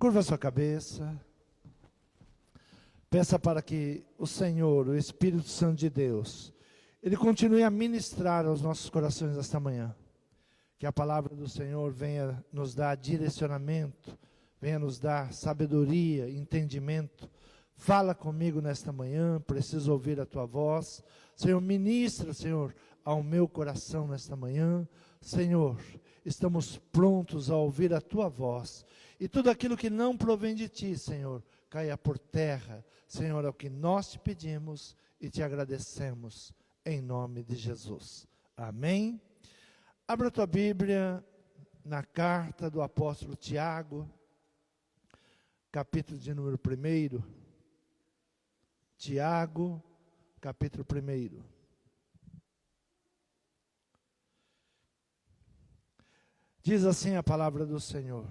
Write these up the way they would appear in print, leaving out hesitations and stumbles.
Curva sua cabeça. Peça para que o Senhor, o Espírito Santo de Deus, Ele continue a ministrar aos nossos corações esta manhã. Que a palavra do Senhor venha nos dar direcionamento, venha nos dar sabedoria, entendimento. Fala comigo nesta manhã, preciso ouvir a Tua voz. Senhor, ministra, Senhor, ao meu coração nesta manhã. Senhor, estamos prontos a ouvir a Tua voz. E tudo aquilo que não provém de Ti, Senhor, caia por terra. Senhor, é o que nós te pedimos e te agradecemos, em nome de Jesus. Amém? Abra a tua Bíblia na carta do apóstolo Tiago, capítulo de número 1. Tiago, capítulo 1. Diz assim a palavra do Senhor.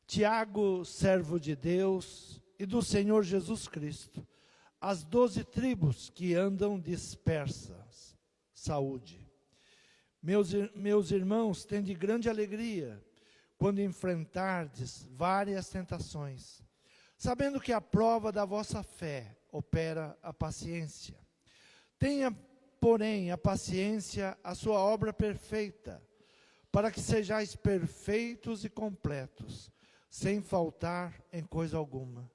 Tiago, servo de Deus e do Senhor Jesus Cristo, as 12 tribos que andam dispersas, saúde. Meus irmãos, tende grande alegria quando enfrentardes várias tentações, sabendo que a prova da vossa fé opera a paciência. Tenha, porém, a paciência a sua obra perfeita, para que sejais perfeitos e completos, sem faltar em coisa alguma.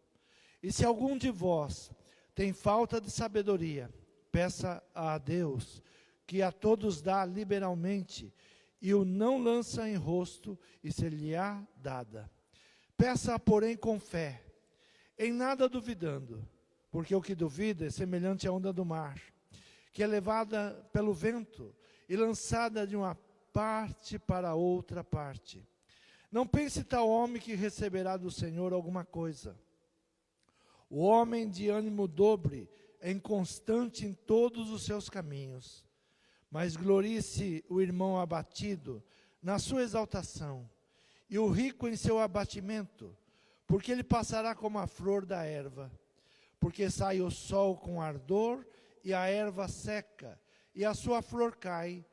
E se algum de vós tem falta de sabedoria, peça a Deus, que a todos dá liberalmente, e o não lança em rosto, e ser-lhe-á dada. Peça, porém, com fé, em nada duvidando, porque o que duvida é semelhante à onda do mar, que é levada pelo vento e lançada de uma parte para outra parte. Não pense tal homem que receberá do Senhor alguma coisa. O homem de ânimo dobre é inconstante em todos os seus caminhos. Mas glorie-se o irmão abatido na sua exaltação, e o rico em seu abatimento, porque ele passará como a flor da erva. Porque sai o sol com ardor, e a erva seca, e a sua flor cai,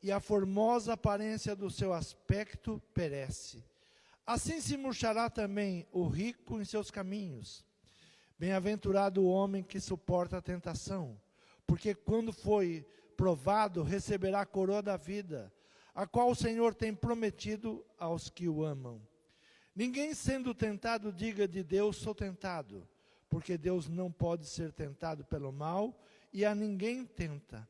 e a formosa aparência do seu aspecto perece. Assim se murchará também o rico em seus caminhos. Bem-aventurado o homem que suporta a tentação, porque quando foi provado, receberá a coroa da vida, a qual o Senhor tem prometido aos que o amam. Ninguém sendo tentado diga de Deus sou tentado, porque Deus não pode ser tentado pelo mal, e a ninguém tenta.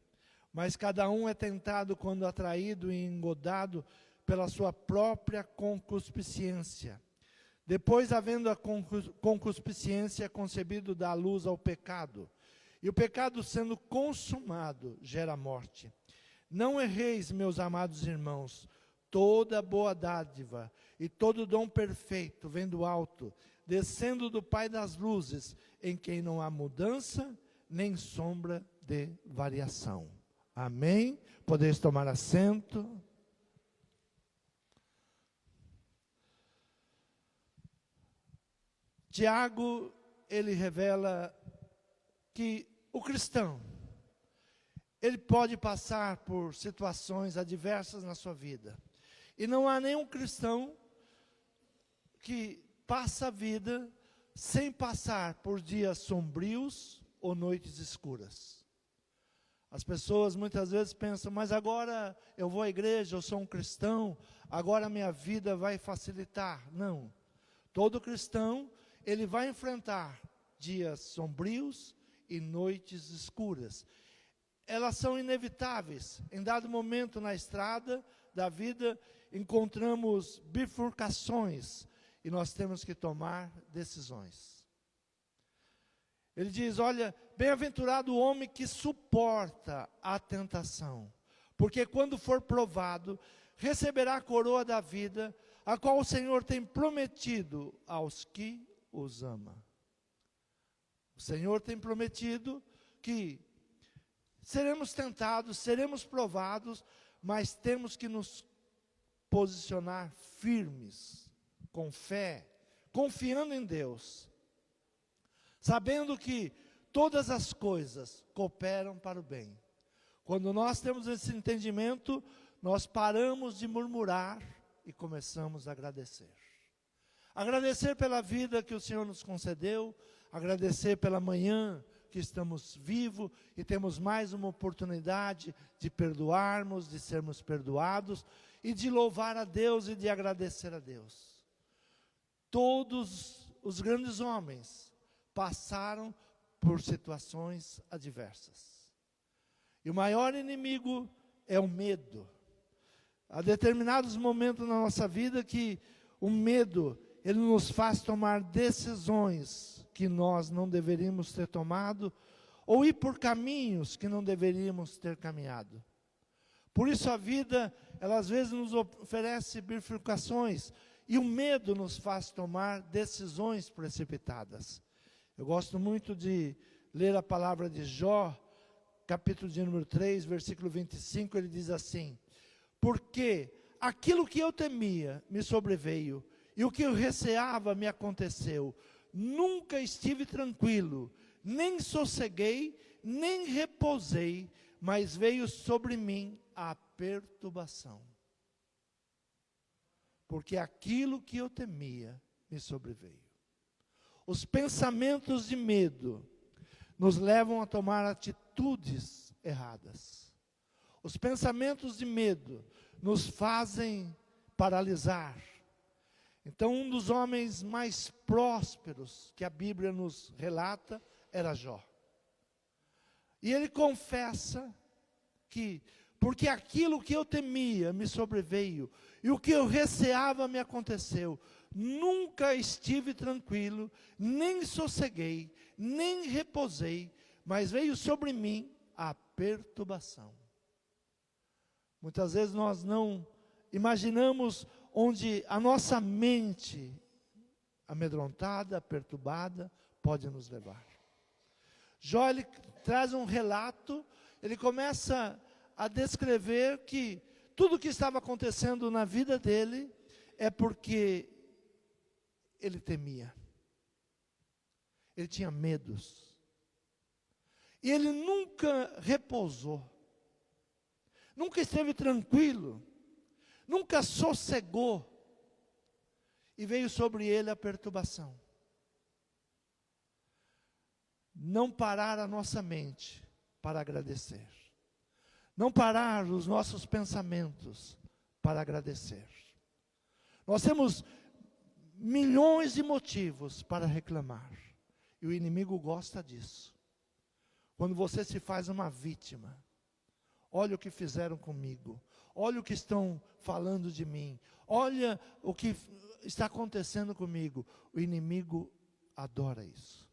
Mas cada um é tentado quando atraído e engodado pela sua própria concupiscência. Depois, havendo a concupiscência concebido, dá luz ao pecado. E o pecado, sendo consumado, gera morte. Não erreis, meus amados irmãos, toda boa dádiva e todo dom perfeito vem do alto, descendo do Pai das luzes, em quem não há mudança, nem sombra de variação. Amém? Podeis tomar assento. Tiago, ele revela que o cristão, ele pode passar por situações adversas na sua vida. E não há nenhum cristão que passa a vida sem passar por dias sombrios ou noites escuras. As pessoas muitas vezes pensam, mas agora eu vou à igreja, eu sou um cristão, agora a minha vida vai facilitar. Não. Todo cristão, ele vai enfrentar dias sombrios e noites escuras. Elas são inevitáveis. Em dado momento na estrada da vida, encontramos bifurcações e nós temos que tomar decisões. Ele diz, olha, bem-aventurado o homem que suporta a tentação, porque quando for provado, receberá a coroa da vida, a qual o Senhor tem prometido aos que os ama. O Senhor tem prometido que seremos tentados, seremos provados, mas temos que nos posicionar firmes, com fé, confiando em Deus, sabendo que todas as coisas cooperam para o bem. Quando nós temos esse entendimento, nós paramos de murmurar e começamos a agradecer. Agradecer pela vida que o Senhor nos concedeu, agradecer pela manhã que estamos vivos e temos mais uma oportunidade de perdoarmos, de sermos perdoados e de louvar a Deus e de agradecer a Deus. Todos os grandes homens passaram por situações adversas. E o maior inimigo é o medo. Há determinados momentos na nossa vida que o medo, ele nos faz tomar decisões que nós não deveríamos ter tomado, ou ir por caminhos que não deveríamos ter caminhado. Por isso a vida, ela às vezes nos oferece bifurcações, e o medo nos faz tomar decisões precipitadas. Eu gosto muito de ler a palavra de Jó, capítulo de número 3, versículo 25, ele diz assim: porque aquilo que eu temia me sobreveio, e o que eu receava me aconteceu. Nunca estive tranquilo, nem sosseguei, nem repousei, mas veio sobre mim a perturbação. Porque aquilo que eu temia me sobreveio. Os pensamentos de medo nos levam a tomar atitudes erradas. Os pensamentos de medo nos fazem paralisar. Então, um dos homens mais prósperos que a Bíblia nos relata era Jó. E ele confessa que, porque aquilo que eu temia me sobreveio, e o que eu receava me aconteceu. Nunca estive tranquilo, nem sosseguei, nem repousei, mas veio sobre mim a perturbação. Muitas vezes nós não imaginamos onde a nossa mente amedrontada, perturbada, pode nos levar. Jó, ele traz um relato, ele começa a descrever que tudo o que estava acontecendo na vida dele é porque ele temia. Ele tinha medos. E ele nunca repousou. Nunca esteve tranquilo. Nunca sossegou. E veio sobre ele a perturbação. Não parar a nossa mente para agradecer. Não parar os nossos pensamentos para agradecer. Nós temos milhões de motivos para reclamar. E o inimigo gosta disso. Quando você se faz uma vítima. Olha o que fizeram comigo. Olha o que estão falando de mim. Olha o que está acontecendo comigo. O inimigo adora isso.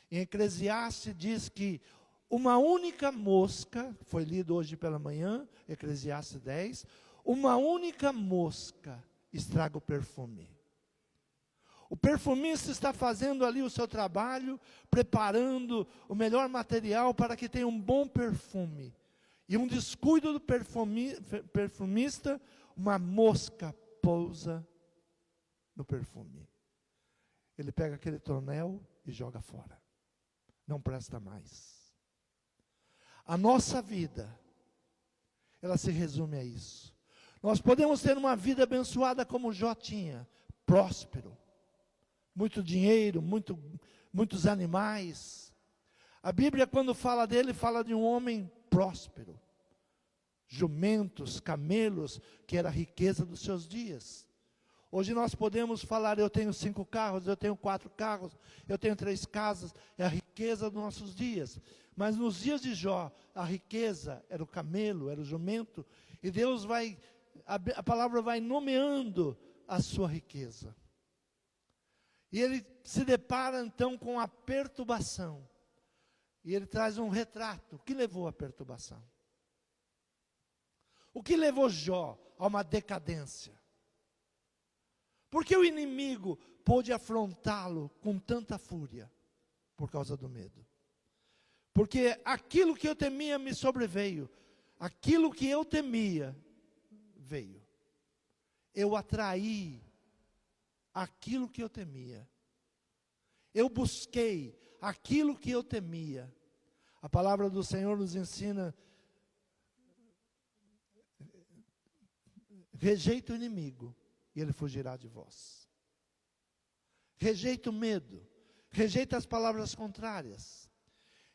Em Eclesiastes diz que uma única mosca, foi lido hoje pela manhã, Eclesiastes 10, uma única mosca estraga o perfume. O perfumista está fazendo ali o seu trabalho, preparando o melhor material para que tenha um bom perfume. E um descuido do perfumista, uma mosca pousa no perfume. Ele pega aquele tonel e joga fora. Não presta mais. A nossa vida, ela se resume a isso. Nós podemos ter uma vida abençoada como Jó tinha, próspero, muito dinheiro, muitos animais. A Bíblia, quando fala dele, fala de um homem próspero. Jumentos, camelos, que era a riqueza dos seus dias. Hoje nós podemos falar, eu tenho 5 carros, eu tenho 4 carros, eu tenho 3 casas, é a riqueza dos nossos dias. Mas nos dias de Jó, a riqueza era o camelo, era o jumento, e Deus vai, a palavra vai nomeando a sua riqueza. E ele se depara então com a perturbação. E ele traz um retrato. O que levou à perturbação? O que levou Jó a uma decadência? Por que o inimigo pôde afrontá-lo com tanta fúria? Por causa do medo. Porque aquilo que eu temia me sobreveio. Aquilo que eu temia veio. Eu atraí aquilo que eu temia. Eu busquei aquilo que eu temia. A palavra do Senhor nos ensina: rejeita o inimigo e ele fugirá de vós. rejeita o medo, rejeita as palavras contrárias.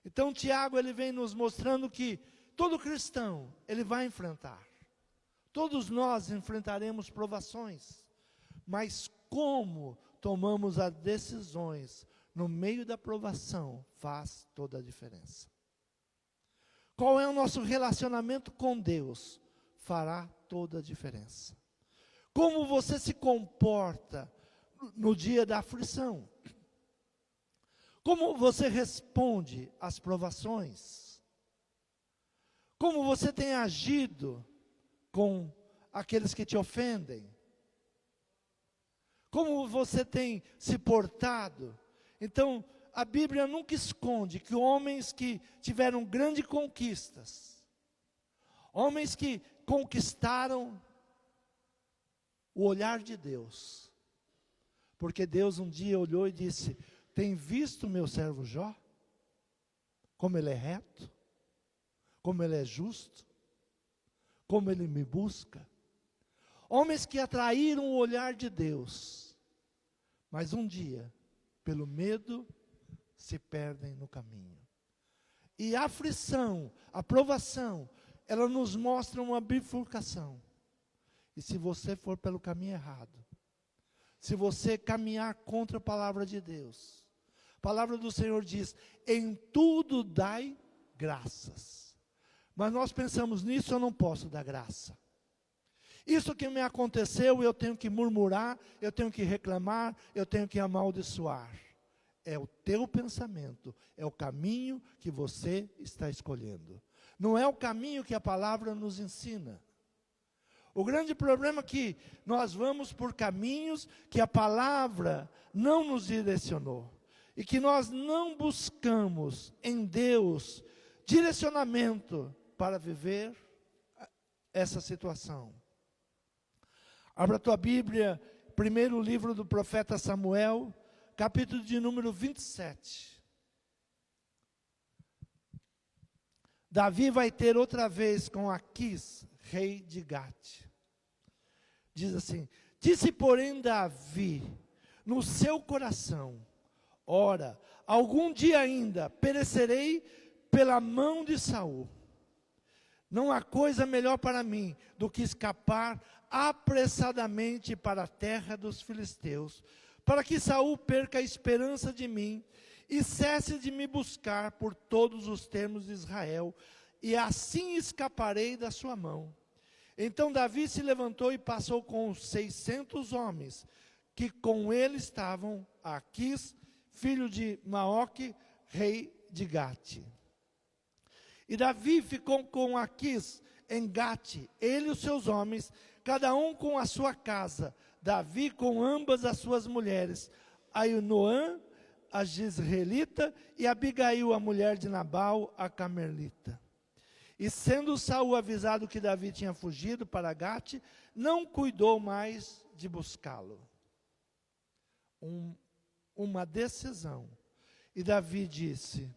Então Tiago, ele vem nos mostrando que todo cristão, ele vai enfrentar. Todos nós enfrentaremos provações, mas como tomamos as decisões no meio da provação faz toda a diferença. Qual é o nosso relacionamento com Deus? Fará toda a diferença. Como você se comporta no dia da aflição? Como você responde às provações? Como você tem agido com aqueles que te ofendem? Como você tem se portado? Então, a Bíblia nunca esconde que homens que tiveram grandes conquistas, homens que conquistaram o olhar de Deus, porque Deus um dia olhou e disse: tem visto meu servo Jó? Como ele é reto, como ele é justo, como ele me busca. Homens que atraíram o olhar de Deus, mas um dia, pelo medo, se perdem no caminho. E a aflição, a provação, ela nos mostra uma bifurcação. E se você for pelo caminho errado, se você caminhar contra a palavra de Deus, a palavra do Senhor diz: em tudo dai graças. Mas nós pensamos: nisso eu não posso dar graça. Isso que me aconteceu, eu tenho que murmurar, eu tenho que reclamar, eu tenho que amaldiçoar. É o teu pensamento, é o caminho que você está escolhendo. Não é o caminho que a palavra nos ensina. O grande problema é que nós vamos por caminhos que a palavra não nos direcionou. E que nós não buscamos em Deus direcionamento para viver essa situação. Abra a tua Bíblia, primeiro livro do profeta Samuel, capítulo de número 27. Davi vai ter outra vez com Aquis, rei de Gate. Diz assim: disse porém Davi no seu coração: ora, algum dia ainda perecerei pela mão de Saul. Não há coisa melhor para mim do que escapar apressadamente para a terra dos filisteus, para que Saul perca a esperança de mim e cesse de me buscar por todos os termos de Israel, e assim escaparei da sua mão. Então Davi se levantou e passou com os 600 homens, que com ele estavam, Aquis, filho de Maoque, rei de Gate. E Davi ficou com Aquis em Gate, ele e os seus homens, cada um com a sua casa, Davi com ambas as suas mulheres, Ainoã, a Jezreelita, e Abigail, a mulher de Nabal, a Carmelita. E sendo Saul avisado que Davi tinha fugido para Gate, não cuidou mais de buscá-lo. Uma decisão. E Davi disse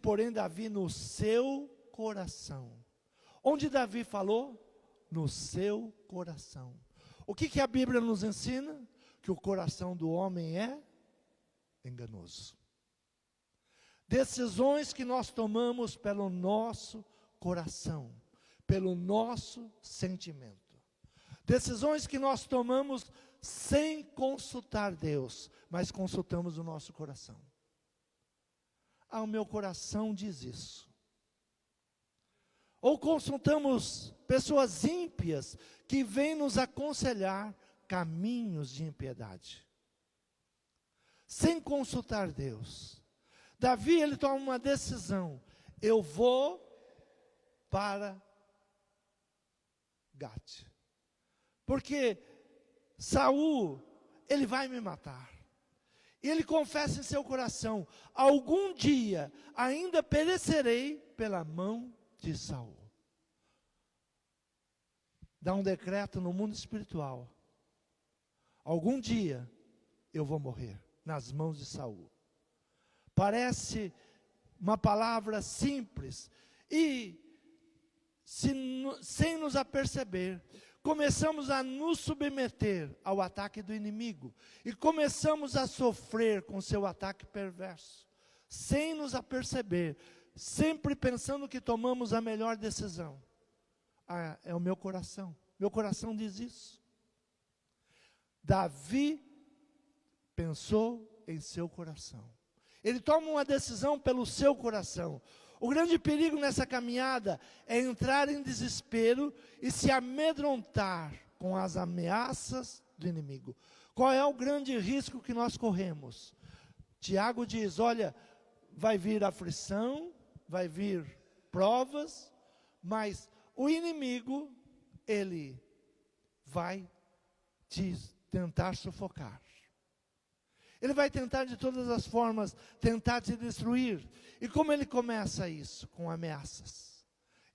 porém Davi no seu coração. Onde Davi falou? No seu coração. O que a Bíblia nos ensina? Que o coração do homem é enganoso. Decisões que nós tomamos pelo nosso coração, pelo nosso sentimento. Decisões que nós tomamos sem consultar Deus, mas consultamos o nosso coração. O meu coração diz isso. Ou consultamos pessoas ímpias que vêm nos aconselhar caminhos de impiedade, sem consultar Deus. Davi, ele toma uma decisão: eu vou para Gate, porque Saul, ele vai me matar. E ele confessa em seu coração: algum dia ainda perecerei pela mão de Saul. Dá um decreto no mundo espiritual: algum dia eu vou morrer nas mãos de Saul. Parece uma palavra simples, e sem nos aperceber, começamos a nos submeter ao ataque do inimigo e começamos a sofrer com seu ataque perverso, sem nos aperceber, sempre pensando que tomamos a melhor decisão. Ah, é o meu coração diz isso. Davi pensou em seu coração. Ele toma uma decisão pelo seu coração. O grande perigo nessa caminhada é entrar em desespero e se amedrontar com as ameaças do inimigo. Qual é o grande risco que nós corremos? Tiago diz, olha, vai vir aflição, vai vir provas, mas o inimigo, ele vai te tentar sufocar. Ele vai tentar de todas as formas, tentar te destruir. E como ele começa isso? Com ameaças.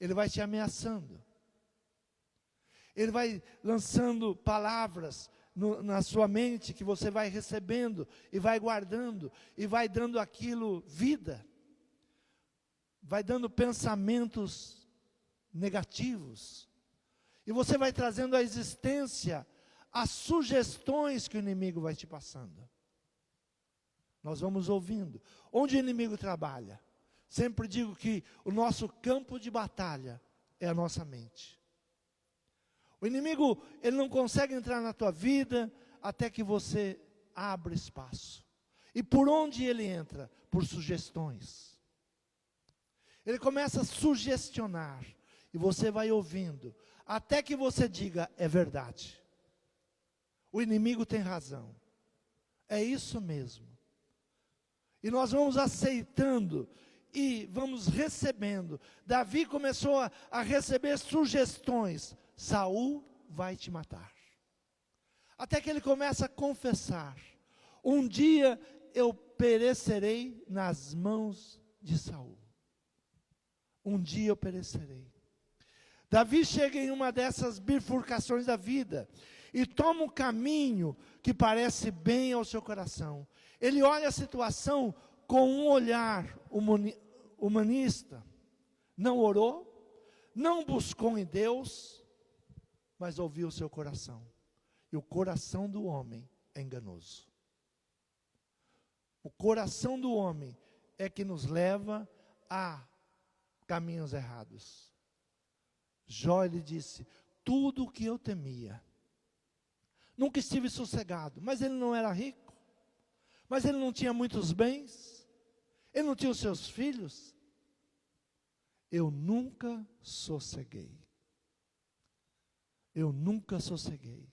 Ele vai te ameaçando. Ele vai lançando palavras na sua mente que você vai recebendo e vai guardando e vai dando aquilo vida. Vai dando pensamentos negativos. E você vai trazendo à existência as sugestões que o inimigo vai te passando. Nós vamos ouvindo. Onde o inimigo trabalha? Sempre digo que o nosso campo de batalha é a nossa mente. O inimigo, ele não consegue entrar na tua vida até que você abra espaço. E por onde ele entra? Por sugestões. Ele começa a sugestionar. E você vai ouvindo. Até que você diga, é verdade. O inimigo tem razão. É isso mesmo. E nós vamos aceitando e vamos recebendo. Davi começou a receber sugestões. Saul vai te matar. Até que ele começa a confessar. Um dia eu perecerei nas mãos de Saul. Um dia eu perecerei. Davi chega em uma dessas bifurcações da vida e toma um caminho que parece bem ao seu coração. Ele olha a situação com um olhar humanista. Não orou, não buscou em Deus, mas ouviu o seu coração. E o coração do homem é enganoso. O coração do homem é que nos leva a caminhos errados. Jó, ele disse, tudo o que eu temia. Nunca estive sossegado, mas ele não era rico. Mas ele não tinha muitos bens. Ele não tinha os seus filhos. Eu nunca sosseguei. Eu nunca sosseguei.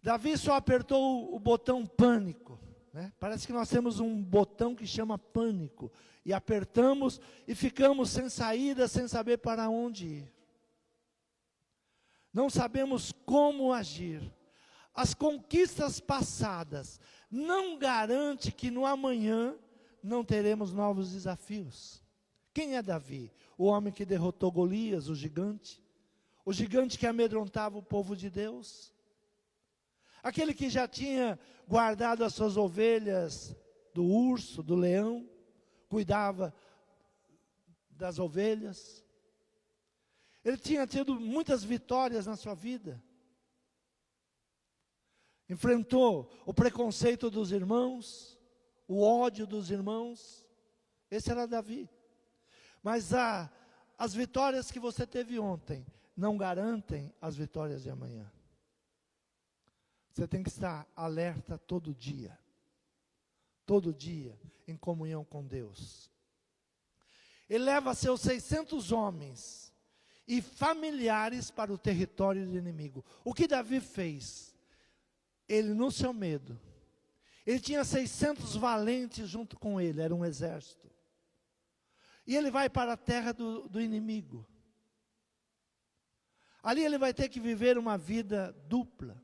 Davi só apertou o botão pânico, né? Parece que nós temos um botão que chama pânico. E apertamos e ficamos sem saída, sem saber para onde ir. Não sabemos como agir. As conquistas passadas não garantem que no amanhã não teremos novos desafios. Quem é Davi? O homem que derrotou Golias, o gigante que amedrontava o povo de Deus. Aquele que já tinha guardado as suas ovelhas do urso, do leão, cuidava das ovelhas. Ele tinha tido muitas vitórias na sua vida. Enfrentou o preconceito dos irmãos, o ódio dos irmãos. Esse era Davi. Mas as vitórias que você teve ontem não garantem as vitórias de amanhã. Você tem que estar alerta todo dia em comunhão com Deus. Ele leva seus 600 homens e familiares para o território do inimigo. O que Davi fez? Ele, no seu medo, ele tinha 600 valentes junto com ele, era um exército. E ele vai para a terra do inimigo. Ali ele vai ter que viver uma vida dupla.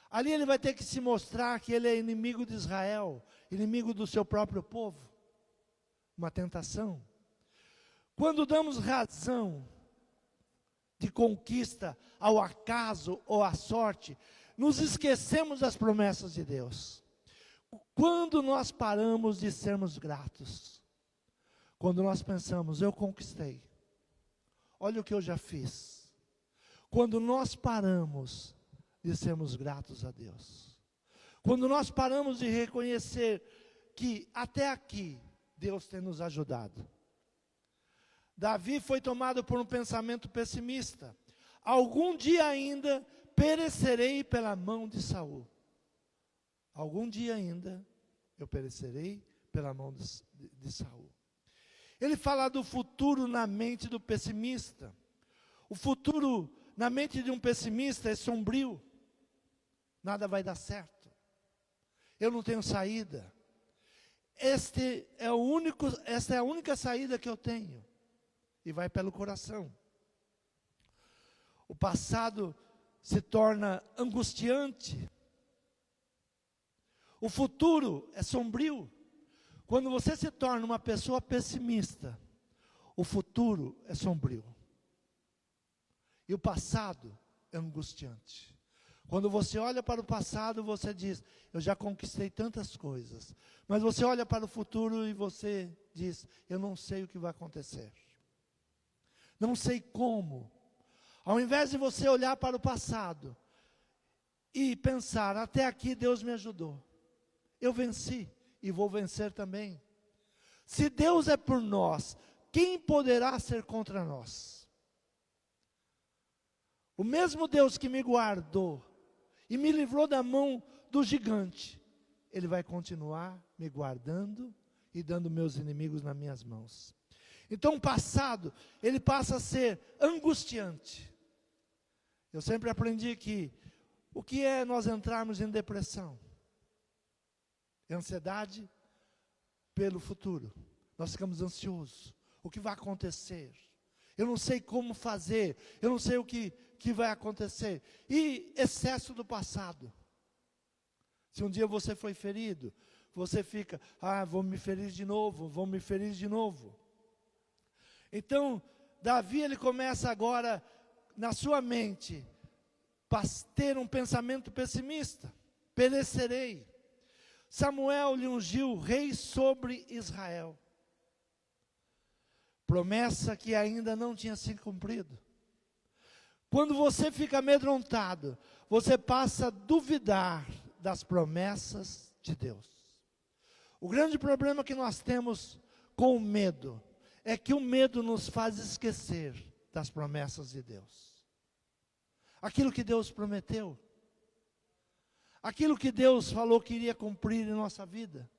Ali ele vai ter que se mostrar que ele é inimigo de Israel, inimigo do seu próprio povo. Uma tentação. Quando damos razão de conquista ao acaso ou à sorte, nos esquecemos das promessas de Deus. Quando nós paramos de sermos gratos, quando nós pensamos, eu conquistei, olha o que eu já fiz. Quando nós paramos de sermos gratos a Deus. Quando nós paramos de reconhecer que até aqui Deus tem nos ajudado. Davi foi tomado por um pensamento pessimista. Algum dia ainda perecerei pela mão de Saul. Algum dia ainda eu perecerei pela mão de Saul. Ele fala do futuro na mente do pessimista. O futuro na mente de um pessimista é sombrio. Nada vai dar certo. Eu não tenho saída. Esta é a única saída que eu tenho. E vai pelo coração. O passado se torna angustiante. O futuro é sombrio. Quando você se torna uma pessoa pessimista, o futuro é sombrio. E o passado é angustiante. Quando você olha para o passado, você diz, eu já conquistei tantas coisas. Mas você olha para o futuro e você diz, eu não sei o que vai acontecer. Não sei como. Ao invés de você olhar para o passado e pensar, até aqui Deus me ajudou. Eu venci e vou vencer também. Se Deus é por nós, quem poderá ser contra nós? O mesmo Deus que me guardou e me livrou da mão do gigante, Ele vai continuar me guardando e dando meus inimigos nas minhas mãos. Então o passado, ele passa a ser angustiante. Eu sempre aprendi que o que é nós entrarmos em depressão? É ansiedade pelo futuro. Nós ficamos ansiosos. O que vai acontecer? Eu não sei como fazer. Eu não sei o que vai acontecer. E excesso do passado. Se um dia você foi ferido, você fica, vou me ferir de novo, vou me ferir de novo. Então, Davi, ele começa agora, na sua mente, ter um pensamento pessimista. Perecerei. Samuel lhe ungiu rei sobre Israel. Promessa que ainda não tinha sido cumprida. Quando você fica amedrontado, você passa a duvidar das promessas de Deus. O grande problema que nós temos com o medo é que o medo nos faz esquecer das promessas de Deus. Aquilo que Deus prometeu. Aquilo que Deus falou que iria cumprir em nossa vida.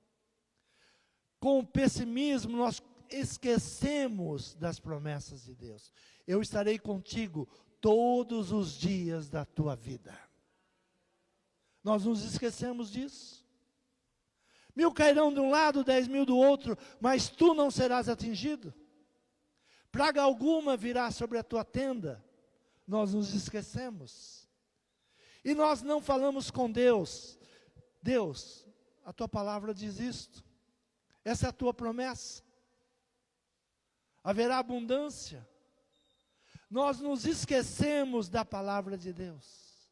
Com o pessimismo, nós esquecemos das promessas de Deus. Eu estarei contigo todos os dias da tua vida. Nós nos esquecemos disso. 1000 cairão de um lado, 10.000 do outro, mas tu não serás atingido. Praga alguma virá sobre a tua tenda. Nós nos esquecemos. E nós não falamos com Deus. Deus, a tua palavra diz isto. Essa é a tua promessa. Haverá abundância. Nós nos esquecemos da palavra de Deus.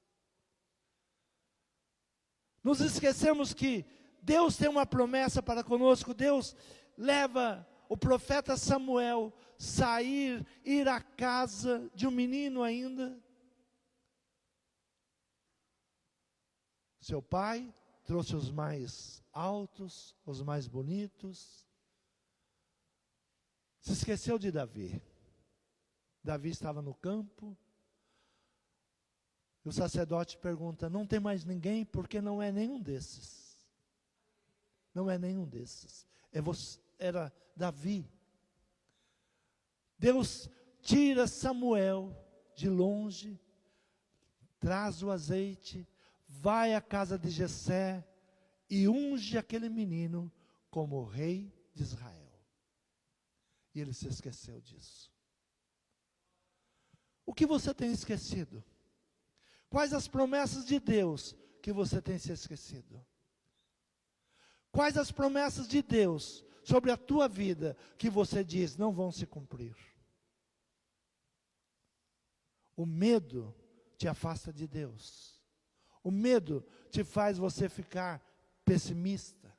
Nos esquecemos que Deus tem uma promessa para conosco. Deus leva o profeta Samuel ir à casa de um menino ainda. Seu pai trouxe os mais altos, os mais bonitos. Se esqueceu de Davi. Davi estava no campo. E o sacerdote pergunta, não tem mais ninguém? Porque não é nenhum desses. Não é nenhum desses. Era Davi. Deus tira Samuel de longe, traz o azeite, vai à casa de Jessé e unge aquele menino como rei de Israel. E ele se esqueceu disso. O que você tem esquecido? Quais as promessas de Deus que você tem se esquecido? Quais as promessas de Deus sobre a tua vida que você diz não vão se cumprir? O medo te afasta de Deus. O medo te faz você ficar pessimista.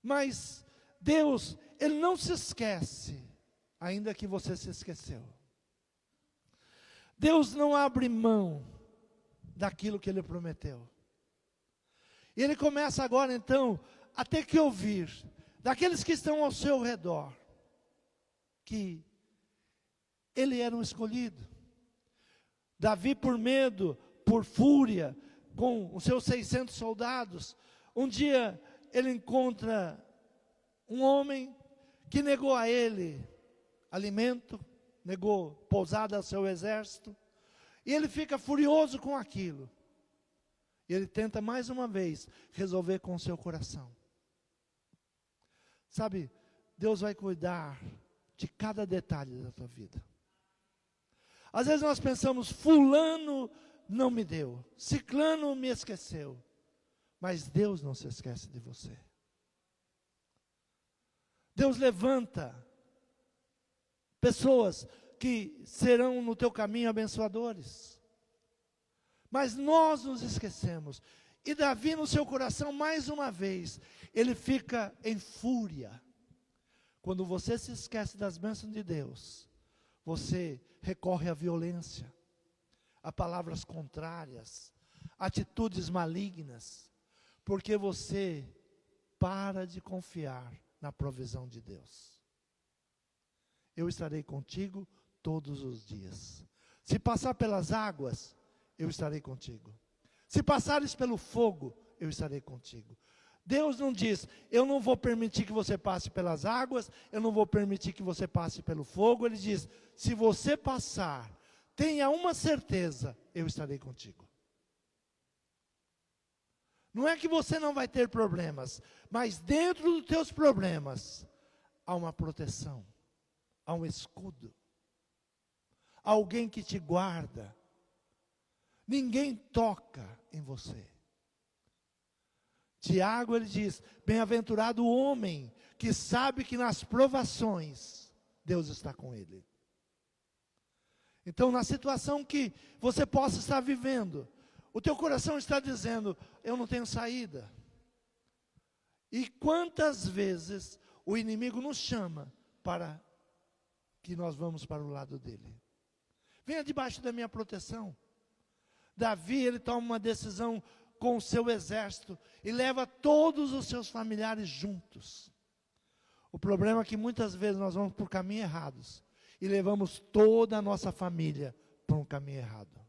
Mas Deus, Ele não se esquece, ainda que você se esqueceu. Deus não abre mão daquilo que Ele prometeu. E Ele começa agora então a ter que ouvir daqueles que estão ao seu redor, que ele era um escolhido. Davi, por medo, por fúria, com os seus 600 soldados, um dia ele encontra um homem que negou a ele alimento, negou pousada ao seu exército, e ele fica furioso com aquilo. E ele tenta mais uma vez resolver com o seu coração. Sabe, Deus vai cuidar de cada detalhe da tua vida. Às vezes nós pensamos, fulano não me deu, ciclano me esqueceu. Mas Deus não se esquece de você. Deus levanta pessoas que serão no teu caminho abençoadores. Mas nós nos esquecemos. E Davi no seu coração, mais uma vez, ele fica em fúria. Quando você se esquece das bênçãos de Deus, você recorre à violência, a palavras contrárias, atitudes malignas, porque você para de confiar na provisão de Deus. Eu estarei contigo todos os dias. Se passar pelas águas, eu estarei contigo. Se passares pelo fogo, eu estarei contigo. Deus não diz, eu não vou permitir que você passe pelas águas, eu não vou permitir que você passe pelo fogo. Ele diz, se você passar, tenha uma certeza, eu estarei contigo. Não é que você não vai ter problemas, mas dentro dos teus problemas, há uma proteção, há um escudo, há alguém que te guarda. Ninguém toca em você. Tiago, ele diz, bem-aventurado o homem que sabe que nas provações Deus está com ele. Então, na situação que você possa estar vivendo, o teu coração está dizendo, eu não tenho saída. E quantas vezes o inimigo nos chama para que nós vamos para o lado dele. Venha debaixo da minha proteção. Davi, ele toma uma decisão com o seu exército e leva todos os seus familiares juntos. O problema é que muitas vezes nós vamos por caminhos errados e levamos toda a nossa família por um caminho errado.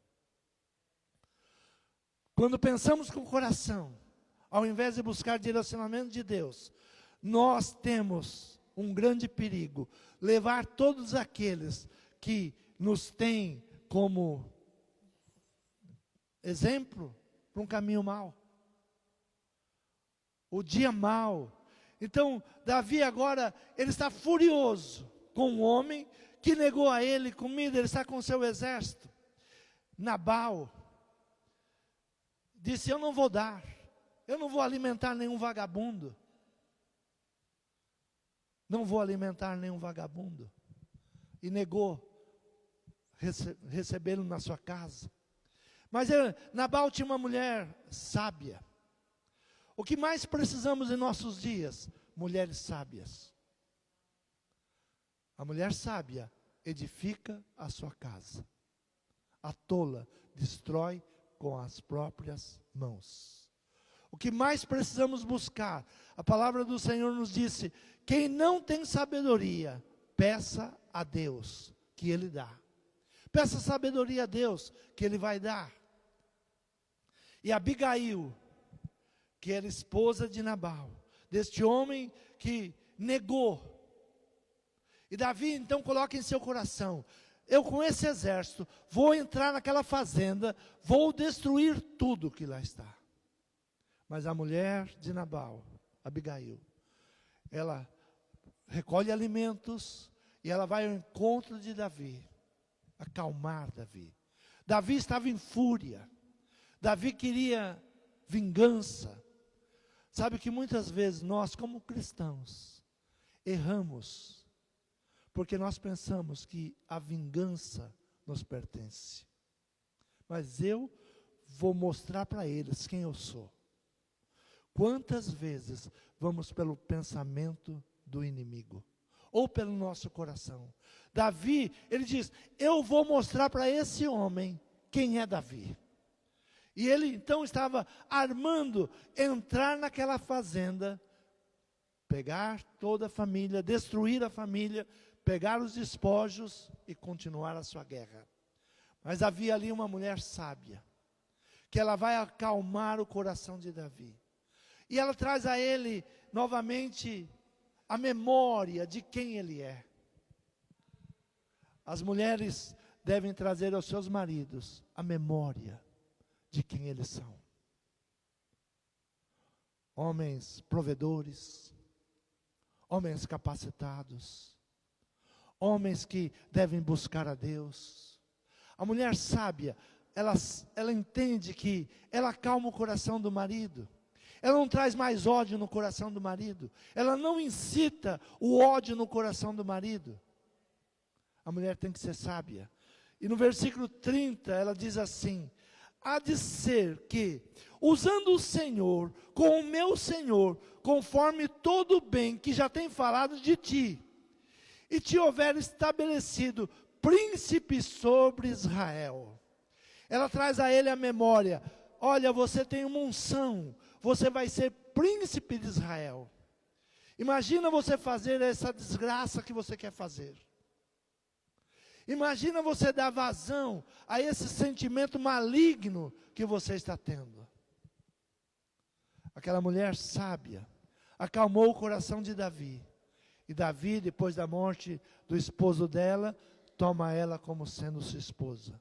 Quando pensamos com o coração, ao invés de buscar direcionamento de Deus, nós temos um grande perigo, levar todos aqueles que nos têm como exemplo para um caminho mau. O dia mau. Então, Davi agora, ele está furioso com um homem que negou a ele comida, ele está com o seu exército. Nabal disse, eu não vou dar, eu não vou alimentar nenhum vagabundo. Não vou alimentar nenhum vagabundo. E negou recebê-lo na sua casa. Mas Nabal tinha uma mulher sábia. O que mais precisamos em nossos dias? Mulheres sábias. A mulher sábia edifica a sua casa. A tola destrói com as próprias mãos. O que mais precisamos buscar? A palavra do Senhor nos disse, quem não tem sabedoria, peça a Deus, que Ele dá. Peça sabedoria a Deus, que Ele vai dar. E Abigail, que era esposa de Nabal, deste homem que negou. E Davi então coloca em seu coração, eu com esse exército, vou entrar naquela fazenda, vou destruir tudo que lá está. Mas a mulher de Nabal, Abigail, ela recolhe alimentos e ela vai ao encontro de Davi, acalmar Davi. Davi estava em fúria. Davi queria vingança. Sabe que muitas vezes nós, como cristãos, erramos, porque nós pensamos que a vingança nos pertence. Mas eu vou mostrar para eles quem eu sou. Quantas vezes vamos pelo pensamento do inimigo? ou pelo nosso coração. Davi, ele diz, eu vou mostrar para esse homem quem é Davi. E ele então estava armando, entrar naquela fazenda, pegar toda a família, destruir a família, pegar os despojos e continuar a sua guerra. Mas havia ali uma mulher sábia, que ela vai acalmar o coração de Davi. E ela traz a ele novamente a memória de quem ele é. As mulheres devem trazer aos seus maridos a memória de quem eles são. Homens provedores, homens capacitados, homens que devem buscar a Deus. A mulher sábia, ela entende que ela acalma o coração do marido. Ela não traz mais ódio no coração do marido. Ela não incita o ódio no coração do marido. A mulher tem que ser sábia. E no versículo 30, ela diz assim: há de ser que, usando o Senhor com o meu Senhor, conforme todo o bem que já tem falado de ti, e te houver estabelecido príncipe sobre Israel. Ela traz a ele a memória: olha, você tem uma unção, você vai ser príncipe de Israel. Imagina você fazer essa desgraça que você quer fazer. Imagina você dar vazão a esse sentimento maligno que você está tendo. Aquela mulher sábia acalmou o coração de Davi. E Davi, depois da morte do esposo dela, toma ela como sendo sua esposa.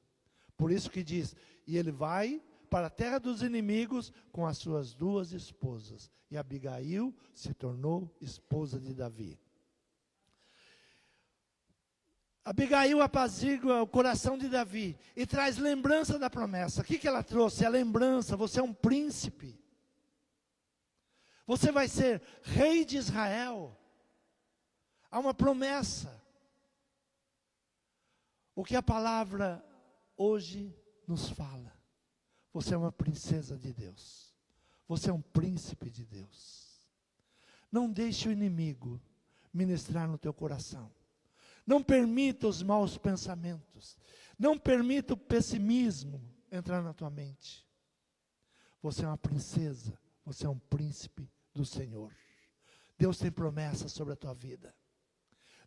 Por isso que diz, e ele vai para a terra dos inimigos com as suas 2 esposas. E Abigail se tornou esposa de Davi. Abigail apazigua o coração de Davi e traz lembrança da promessa. O que ela trouxe? A lembrança: você é um príncipe. Você vai ser rei de Israel. Há uma promessa. O que a palavra hoje nos fala: você é uma princesa de Deus. Você é um príncipe de Deus. Não deixe o inimigo ministrar no teu coração. Não permita os maus pensamentos. Não permita o pessimismo entrar na tua mente. Você é uma princesa. Você é um príncipe do Senhor. Deus tem promessas sobre a tua vida.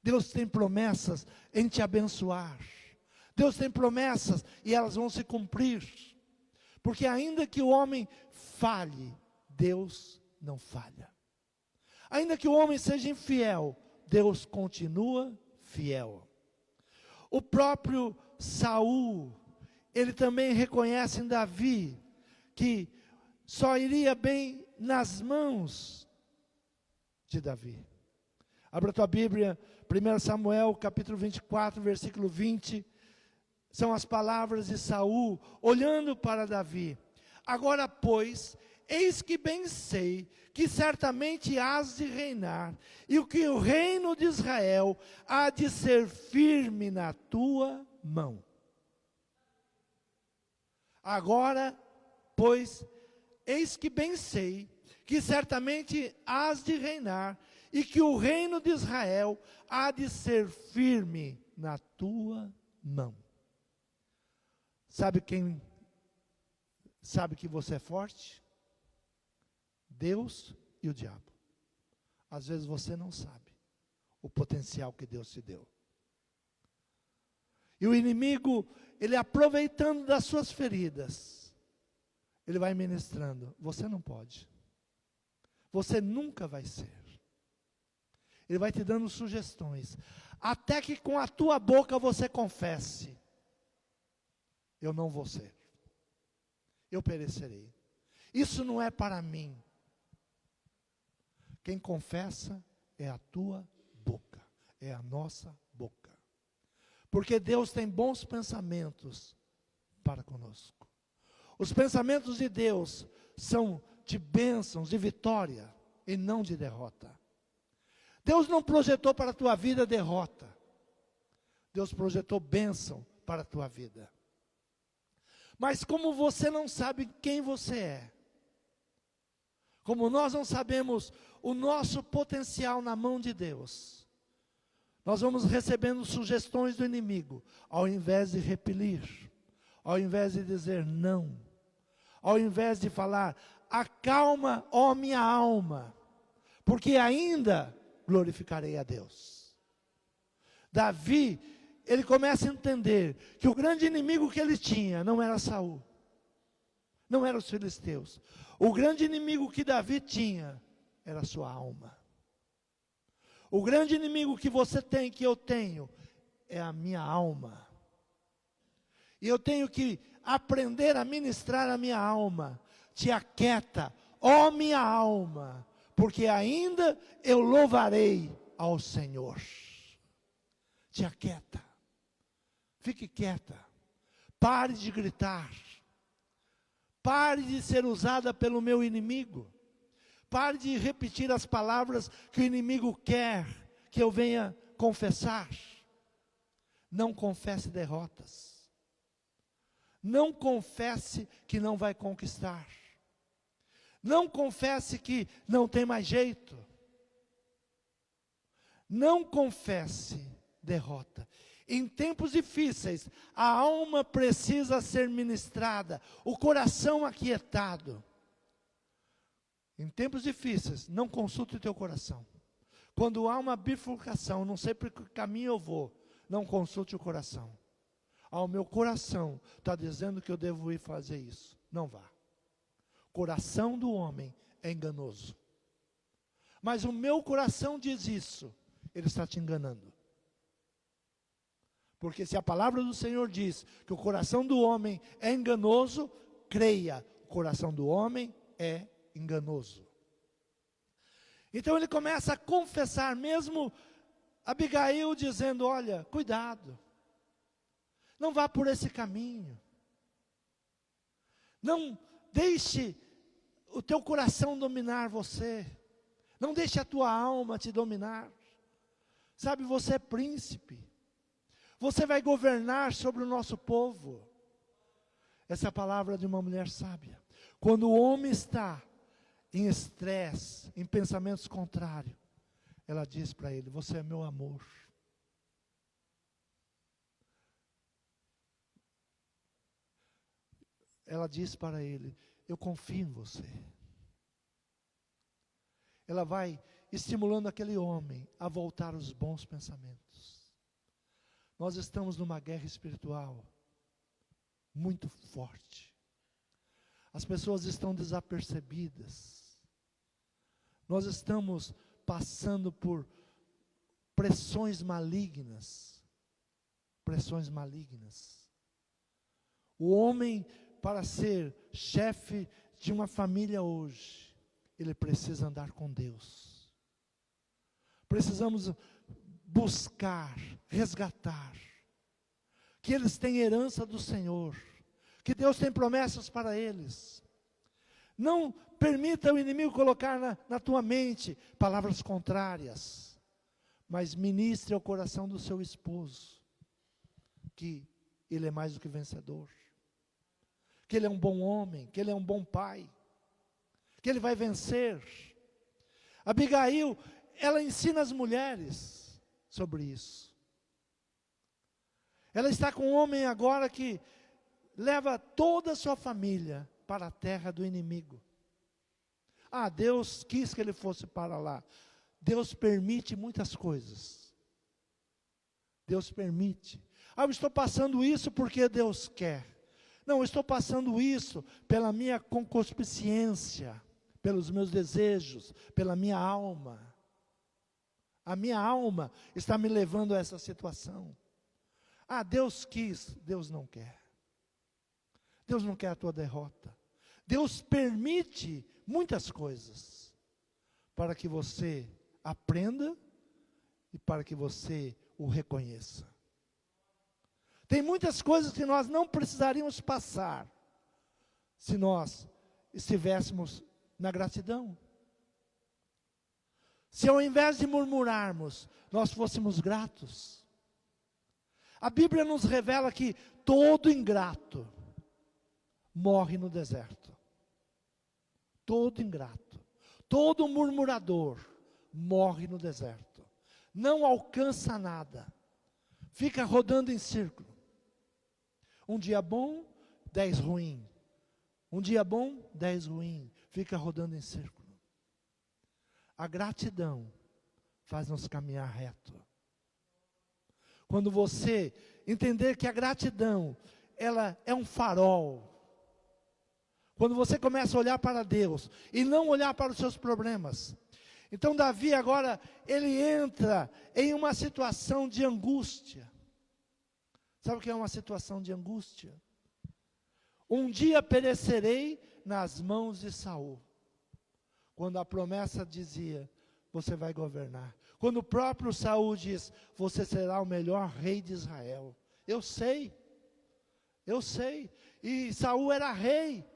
Deus tem promessas em te abençoar. Deus tem promessas e elas vão se cumprir. Porque ainda que o homem falhe, Deus não falha. Ainda que o homem seja infiel, Deus continua fiel. O próprio Saul, ele também reconhece em Davi que só iria bem nas mãos de Davi. Abra a tua Bíblia, 1 Samuel capítulo 24, versículo 20, são as palavras de Saul, olhando para Davi. Agora, pois, eis que bem sei que certamente hás de reinar, e que o reino de Israel há de ser firme na tua mão. Agora, pois, eis que bem sei que certamente hás de reinar, e que o reino de Israel há de ser firme na tua mão. Sabe quem sabe que você é forte? Deus e o diabo. Às vezes você não sabe o potencial que Deus te deu. E o inimigo, ele aproveitando das suas feridas, ele vai ministrando: você não pode. Você nunca vai ser. Ele vai te dando sugestões, até que com a tua boca você confesse: eu não vou ser. Eu perecerei. Isso não é para mim. Quem confessa é a tua boca, é a nossa boca. Porque Deus tem bons pensamentos para conosco. Os pensamentos de Deus são de bênçãos, de vitória, e não de derrota. Deus não projetou para a tua vida derrota. Deus projetou bênção para a tua vida. Mas como você não sabe quem você é, como nós não sabemos o nosso potencial na mão de Deus, Nós vamos recebendo sugestões do inimigo, ao invés de repelir, ao invés de dizer não, ao invés de falar, acalma, ó minha alma, porque ainda glorificarei a Deus. Davi, ele começa a entender que o grande inimigo que ele tinha não era Saul, não eram os filisteus. O grande inimigo que Davi tinha era a sua alma. O grande inimigo que você tem, que eu tenho, é a minha alma. E eu tenho que aprender a ministrar a minha alma. Te aquieta, ó minha alma, porque ainda eu louvarei ao Senhor. Te aquieta. Fique quieta. Pare de gritar. Pare de ser usada pelo meu inimigo. Pare de repetir as palavras que o inimigo quer que eu venha confessar. Não confesse derrotas. Não confesse que não vai conquistar. Não confesse que não tem mais jeito. Não confesse derrota. Em tempos difíceis, a alma precisa ser ministrada, o coração aquietado. Em tempos difíceis, não consulte o teu coração. Quando há uma bifurcação, não sei por que caminho eu vou, não consulte o coração. O meu coração está dizendo que eu devo ir fazer isso. Não vá. O coração do homem é enganoso. Mas o meu coração diz isso, ele está te enganando. Porque se a palavra do Senhor diz que o coração do homem é enganoso, creia, o coração do homem é enganoso. Então ele começa a confessar, mesmo Abigail dizendo, olha, cuidado, não vá por esse caminho, não deixe o teu coração dominar você, não deixe a tua alma te dominar, sabe, você é príncipe, você vai governar sobre o nosso povo. Essa é a palavra de uma mulher sábia. Quando o homem está em estresse, em pensamentos contrários, ela diz para ele, você é meu amor. Ela diz para ele, eu confio em você. Ela vai estimulando aquele homem a voltar aos bons pensamentos. Nós estamos numa guerra espiritual muito forte. As pessoas estão desapercebidas. Nós estamos passando por pressões malignas. Pressões malignas. O homem, para ser chefe de uma família hoje, ele precisa andar com Deus. Precisamos buscar, resgatar, que eles têm herança do Senhor, que Deus tem promessas para eles. Não permita o inimigo colocar na tua mente palavras contrárias, mas ministre ao coração do seu esposo, que ele é mais do que vencedor, que ele é um bom homem, que ele é um bom pai, que ele vai vencer. Abigail, ela ensina as mulheres sobre isso. Ela está com um homem agora que leva toda a sua família para a terra do inimigo. Deus quis que ele fosse para lá. Deus permite muitas coisas. Deus permite. Eu estou passando isso porque Deus quer. Não, eu estou passando isso pela minha concupiscência, pelos meus desejos, pela minha alma. A minha alma está me levando a essa situação. Deus quis, Deus não quer. Deus não quer a tua derrota. Deus permite muitas coisas para que você aprenda e para que você o reconheça. Tem muitas coisas que nós não precisaríamos passar se nós estivéssemos na gratidão. Se ao invés de murmurarmos, nós fôssemos gratos. A Bíblia nos revela que todo ingrato morre no deserto. Todo ingrato, todo murmurador morre no deserto. não alcança nada, fica rodando em círculo. Um dia bom, 10 ruim. Um dia bom, 10 ruim. Fica rodando em círculo. A gratidão faz nos caminhar reto. Quando você entender que a gratidão, ela é um farol. Quando você começa a olhar para Deus e não olhar para os seus problemas. Então Davi agora, ele entra em uma situação de angústia. Sabe o que é uma situação de angústia? Um dia perecerei nas mãos de Saul. Quando a promessa dizia, você vai governar. Quando o próprio Saul diz, você será o melhor rei de Israel. Eu sei. E Saul era rei.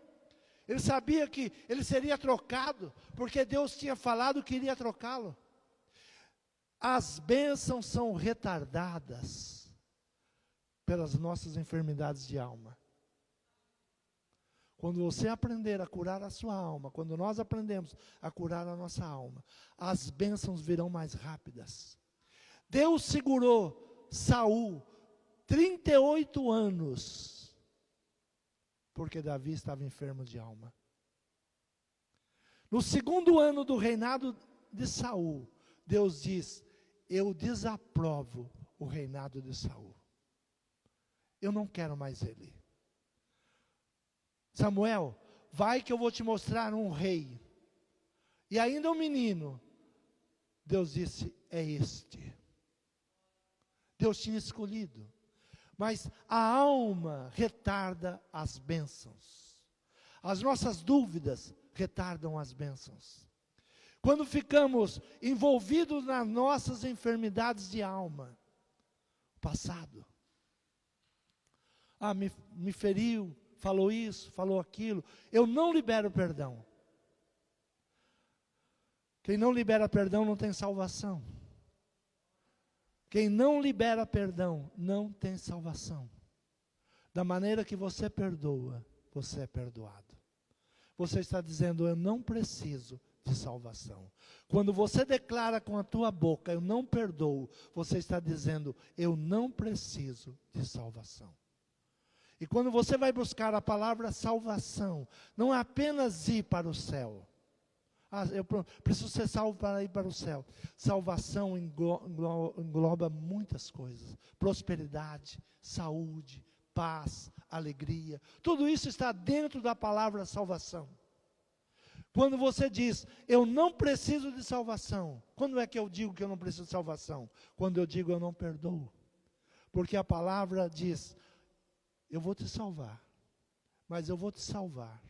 Ele sabia que ele seria trocado, porque Deus tinha falado que iria trocá-lo. As bênçãos são retardadas pelas nossas enfermidades de alma. Quando você aprender a curar a sua alma, quando nós aprendemos a curar a nossa alma, as bênçãos virão mais rápidas. Deus segurou Saul 38 anos, porque Davi estava enfermo de alma. No segundo ano do reinado de Saul, Deus diz, eu desaprovo o reinado de Saul. Eu não quero mais ele. Samuel, vai que eu vou te mostrar um rei. E ainda um menino. Deus disse, é este. Deus tinha escolhido. Mas a alma retarda as bênçãos. As nossas dúvidas retardam as bênçãos. Quando ficamos envolvidos nas nossas enfermidades de alma, passado. Me feriu, falou isso, falou aquilo. Eu não libero perdão. Quem não libera perdão não tem salvação. Quem não libera perdão não tem salvação. Da maneira que você perdoa, você é perdoado. Você está dizendo, eu não preciso de salvação. Quando você declara com a tua boca, eu não perdoo, você está dizendo, eu não preciso de salvação. E quando você vai buscar a palavra salvação, não é apenas ir para o céu. Eu preciso ser salvo para ir para o céu. Salvação engloba muitas coisas. Prosperidade, saúde, paz, alegria. Tudo isso está dentro da palavra salvação. Quando você diz, eu não preciso de salvação. Quando é que eu digo que eu não preciso de salvação? Quando eu digo, eu não perdoo. Porque a palavra diz, eu vou te salvar. Mas eu vou te salvar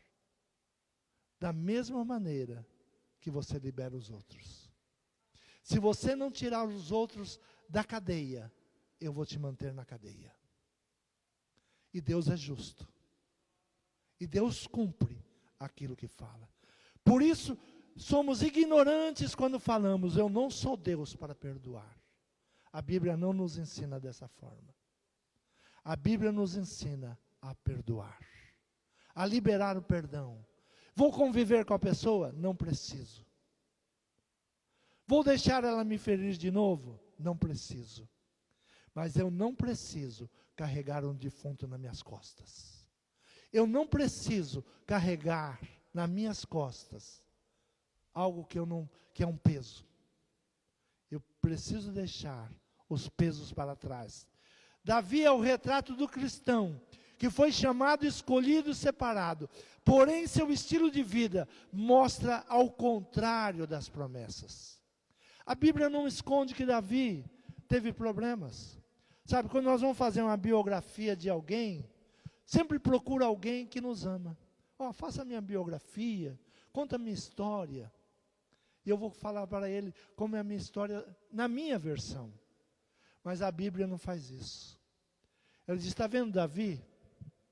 da mesma maneira que você libera os outros. Se você não tirar os outros da cadeia, eu vou te manter na cadeia. E Deus é justo. E Deus cumpre aquilo que fala. Por isso, somos ignorantes quando falamos, eu não sou Deus para perdoar. A Bíblia não nos ensina dessa forma. A Bíblia nos ensina a perdoar, a liberar o perdão. Vou conviver com a pessoa? Não preciso. Vou deixar ela me ferir de novo? Não preciso. Mas eu não preciso carregar um defunto nas minhas costas. Eu não preciso carregar nas minhas costas algo que é um peso. Eu preciso deixar os pesos para trás. Davi é o retrato do cristão, que foi chamado, escolhido e separado. Porém, seu estilo de vida mostra ao contrário das promessas. A Bíblia não esconde que Davi teve problemas. Sabe, quando nós vamos fazer uma biografia de alguém, sempre procura alguém que nos ama. Faça a minha biografia, conta a minha história. E eu vou falar para ele como é a minha história na minha versão. Mas a Bíblia não faz isso. Ela diz, está vendo Davi?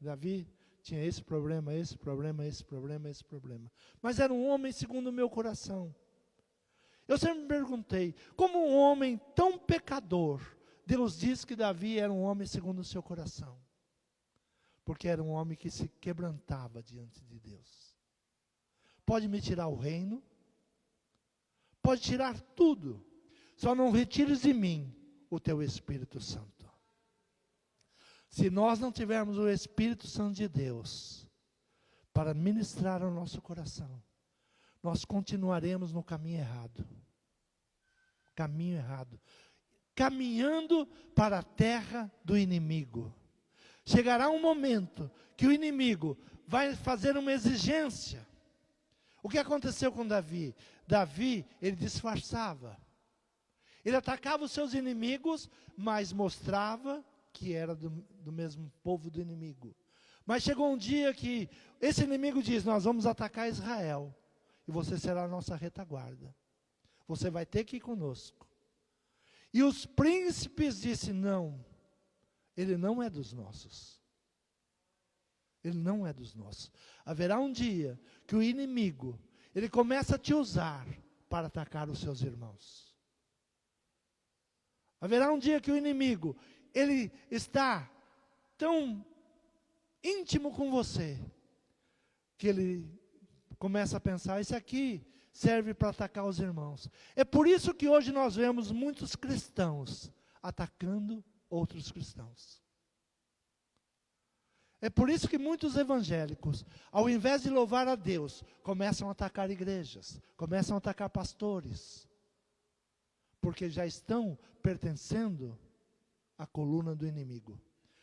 Davi tinha esse problema, esse problema, esse problema, esse problema. Mas era um homem segundo o meu coração. Eu sempre me perguntei, como um homem tão pecador, Deus diz que Davi era um homem segundo o seu coração. Porque era um homem que se quebrantava diante de Deus. Pode me tirar o reino, pode tirar tudo. só não retires de mim o teu Espírito Santo. Se nós não tivermos o Espírito Santo de Deus para ministrar ao nosso coração, nós continuaremos no caminho errado. Caminho errado. Caminhando para a terra do inimigo. Chegará um momento que o inimigo vai fazer uma exigência. O que aconteceu com Davi? Davi, ele disfarçava. Ele atacava os seus inimigos, mas mostrava que era do mesmo povo do inimigo. Mas chegou um dia que esse inimigo diz, nós vamos atacar Israel. E você será a nossa retaguarda. Você vai ter que ir conosco. E os príncipes disseram, não, ele não é dos nossos. Ele não é dos nossos. Haverá um dia que o inimigo, ele começa a te usar para atacar os seus irmãos. Haverá um dia que o inimigo, ele está tão íntimo com você, que ele começa a pensar, isso aqui serve para atacar os irmãos. É por isso que hoje nós vemos muitos cristãos atacando outros cristãos. É por isso que muitos evangélicos, ao invés de louvar a Deus, começam a atacar igrejas, começam a atacar pastores, porque já estão pertencendo à coluna do inimigo.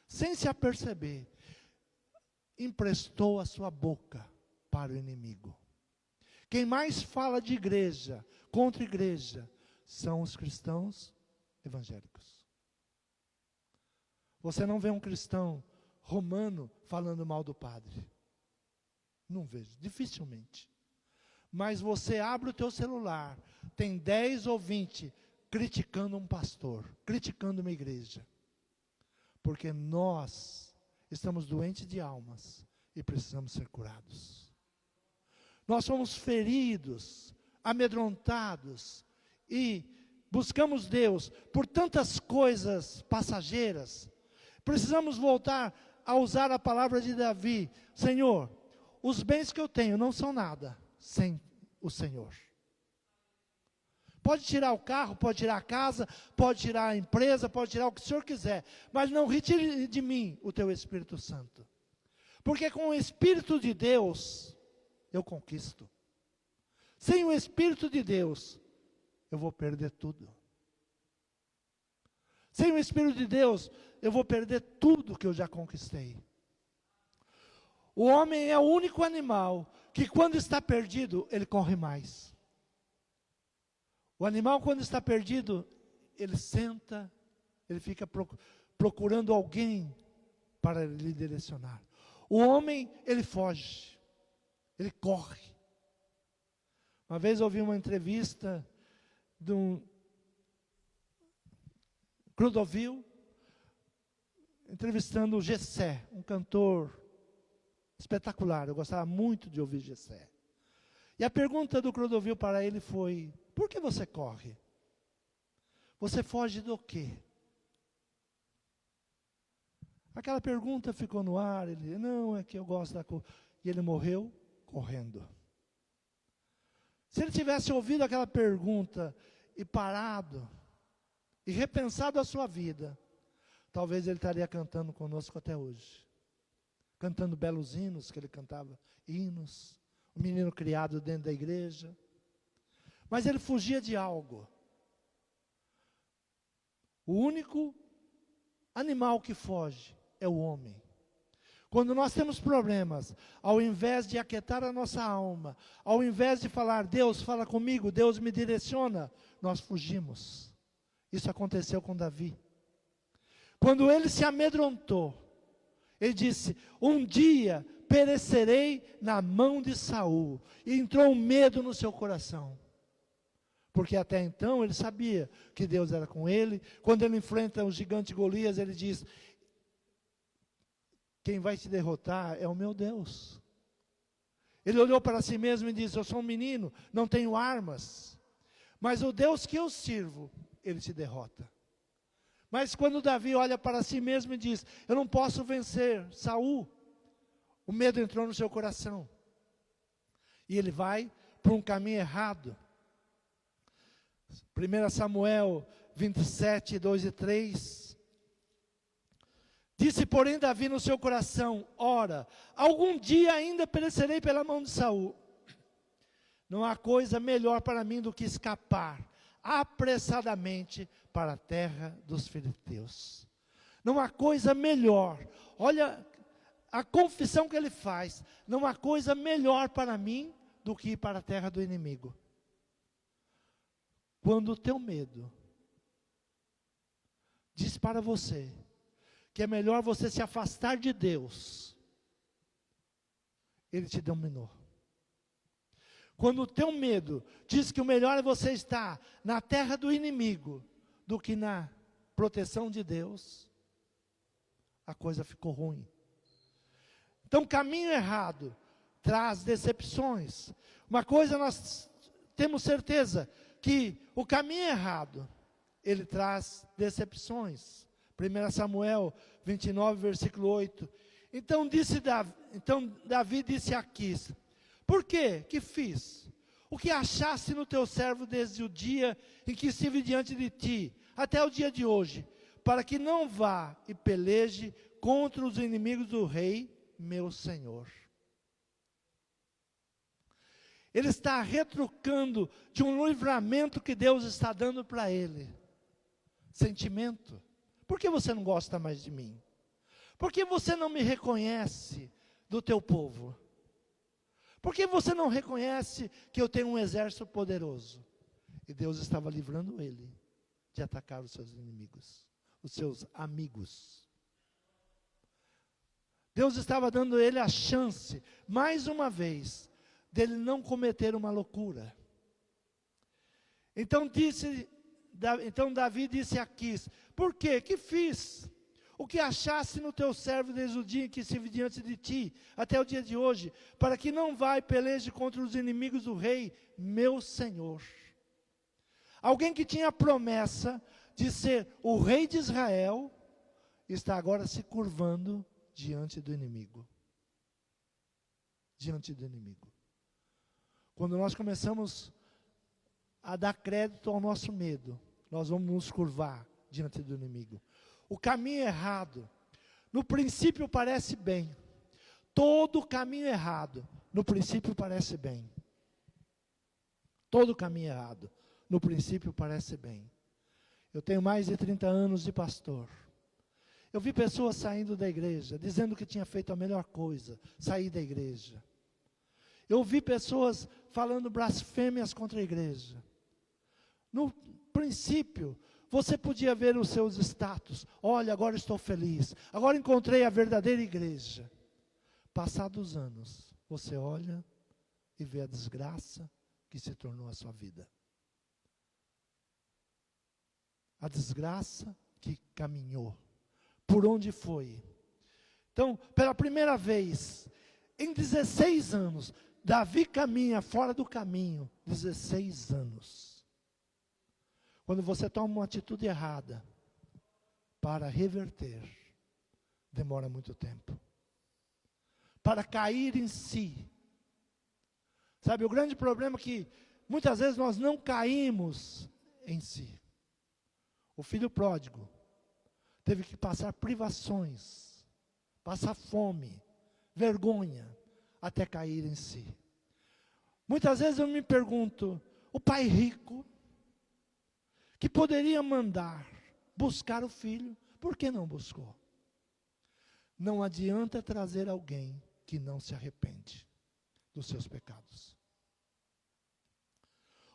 Sem se aperceber, emprestou a sua boca para o inimigo. Quem mais fala de igreja, contra igreja, são os cristãos evangélicos. Você não vê um cristão romano falando mal do padre. Não vejo, dificilmente. Mas você abre o teu celular, tem 10 ou 20 criticando um pastor, criticando uma igreja. Porque nós estamos doentes de almas e precisamos ser curados. Nós somos feridos, amedrontados e buscamos Deus por tantas coisas passageiras. Precisamos voltar a usar a palavra de Davi. Senhor, os bens que eu tenho não são nada sem o Senhor. Pode tirar o carro, pode tirar a casa, pode tirar a empresa, pode tirar o que o Senhor quiser, mas não retire de mim o teu Espírito Santo. Porque com o Espírito de Deus eu conquisto. Sem o Espírito de Deus, eu vou perder tudo. Sem o Espírito de Deus, eu vou perder tudo que eu já conquistei. O homem é o único animal que quando está perdido, ele corre mais. O animal quando está perdido, ele senta, ele fica procurando alguém para lhe direcionar. O homem, ele foge. Ele corre. Uma vez eu ouvi uma entrevista de um Clodovil, entrevistando o Gessé, um cantor espetacular. Eu gostava muito de ouvir Gessé. E a pergunta do Clodovil para ele foi, por que você corre? Você foge do quê? Aquela pergunta ficou no ar, ele, não, é que eu gosto da cor. E ele morreu correndo. Se ele tivesse ouvido aquela pergunta e parado e repensado a sua vida, talvez ele estaria cantando conosco até hoje. Cantando belos hinos, que ele cantava hinos, um menino criado dentro da igreja. Mas ele fugia de algo. O único animal que foge é o homem. Quando nós temos problemas, ao invés de aquietar a nossa alma, ao invés de falar, Deus fala comigo, Deus me direciona, nós fugimos. Isso aconteceu com Davi. Quando ele se amedrontou, ele disse, um dia perecerei na mão de Saul. E entrou um medo no seu coração. Porque até então ele sabia que Deus era com ele. Quando ele enfrenta o gigante Golias, ele diz, quem vai te derrotar é o meu Deus. Ele olhou para si mesmo e disse, eu sou um menino, não tenho armas. Mas o Deus que eu sirvo, ele te derrota. Mas quando Davi olha para si mesmo e diz, eu não posso vencer Saul, o medo entrou no seu coração. E ele vai por um caminho errado. 1 Samuel 27, 2 e 3. Disse, porém, Davi no seu coração: ora, algum dia ainda perecerei pela mão de Saul. Não há coisa melhor para mim do que escapar apressadamente para a terra dos filisteus. Não há coisa melhor. Olha a confissão que ele faz. Não há coisa melhor para mim do que ir para a terra do inimigo. Quando o teu medo diz para você que é melhor você se afastar de Deus, ele te dominou. Quando o teu medo diz que o melhor é você estar na terra do inimigo do que na proteção de Deus, a coisa ficou ruim. Então, caminho errado traz decepções. Uma coisa nós temos certeza, que o caminho errado, ele traz decepções. 1 Samuel 29, versículo 8. Então Davi disse a Aquis: por quê? Que fiz? O que achaste no teu servo desde o dia em que estive diante de ti, até o dia de hoje, para que não vá e peleje contra os inimigos do rei, meu senhor. Ele está retrucando de um livramento que Deus está dando para ele. Sentimento. Por que você não gosta mais de mim? Por que você não me reconhece do teu povo? Por que você não reconhece que eu tenho um exército poderoso? E Deus estava livrando ele de atacar os seus inimigos, os seus amigos. Deus estava dando a ele a chance, mais uma vez, dele não cometer uma loucura. Então Davi disse a Aquis: por quê? Que fiz? O que achaste no teu servo desde o dia em que estive diante de ti, até o dia de hoje, para que não vá e peleje contra os inimigos do rei, meu senhor. Alguém que tinha a promessa de ser o rei de Israel, está agora se curvando diante do inimigo. Diante do inimigo. Quando nós começamos a dar crédito ao nosso medo, nós vamos nos curvar diante do inimigo. O caminho errado, no princípio parece bem. Todo caminho errado, no princípio parece bem. Todo caminho errado, no princípio parece bem. Eu tenho mais de 30 anos de pastor. Eu vi pessoas saindo da igreja, dizendo que tinha feito a melhor coisa, sair da igreja. Eu vi pessoas falando blasfêmias contra a igreja. No princípio, você podia ver os seus status. Olha, agora estou feliz. Agora encontrei a verdadeira igreja. Passados anos, você olha e vê a desgraça que se tornou a sua vida. A desgraça que caminhou. Por onde foi? Então, pela primeira vez, em 16 anos, Davi caminha fora do caminho. 16 anos. Quando você toma uma atitude errada, para reverter, demora muito tempo. Para cair em si. Sabe, o grande problema é que, muitas vezes nós não caímos em si. O filho pródigo teve que passar privações, passar fome, vergonha, até cair em si. Muitas vezes eu me pergunto, o pai rico, que poderia mandar buscar o filho, por que não buscou? Não adianta trazer alguém que não se arrepende dos seus pecados.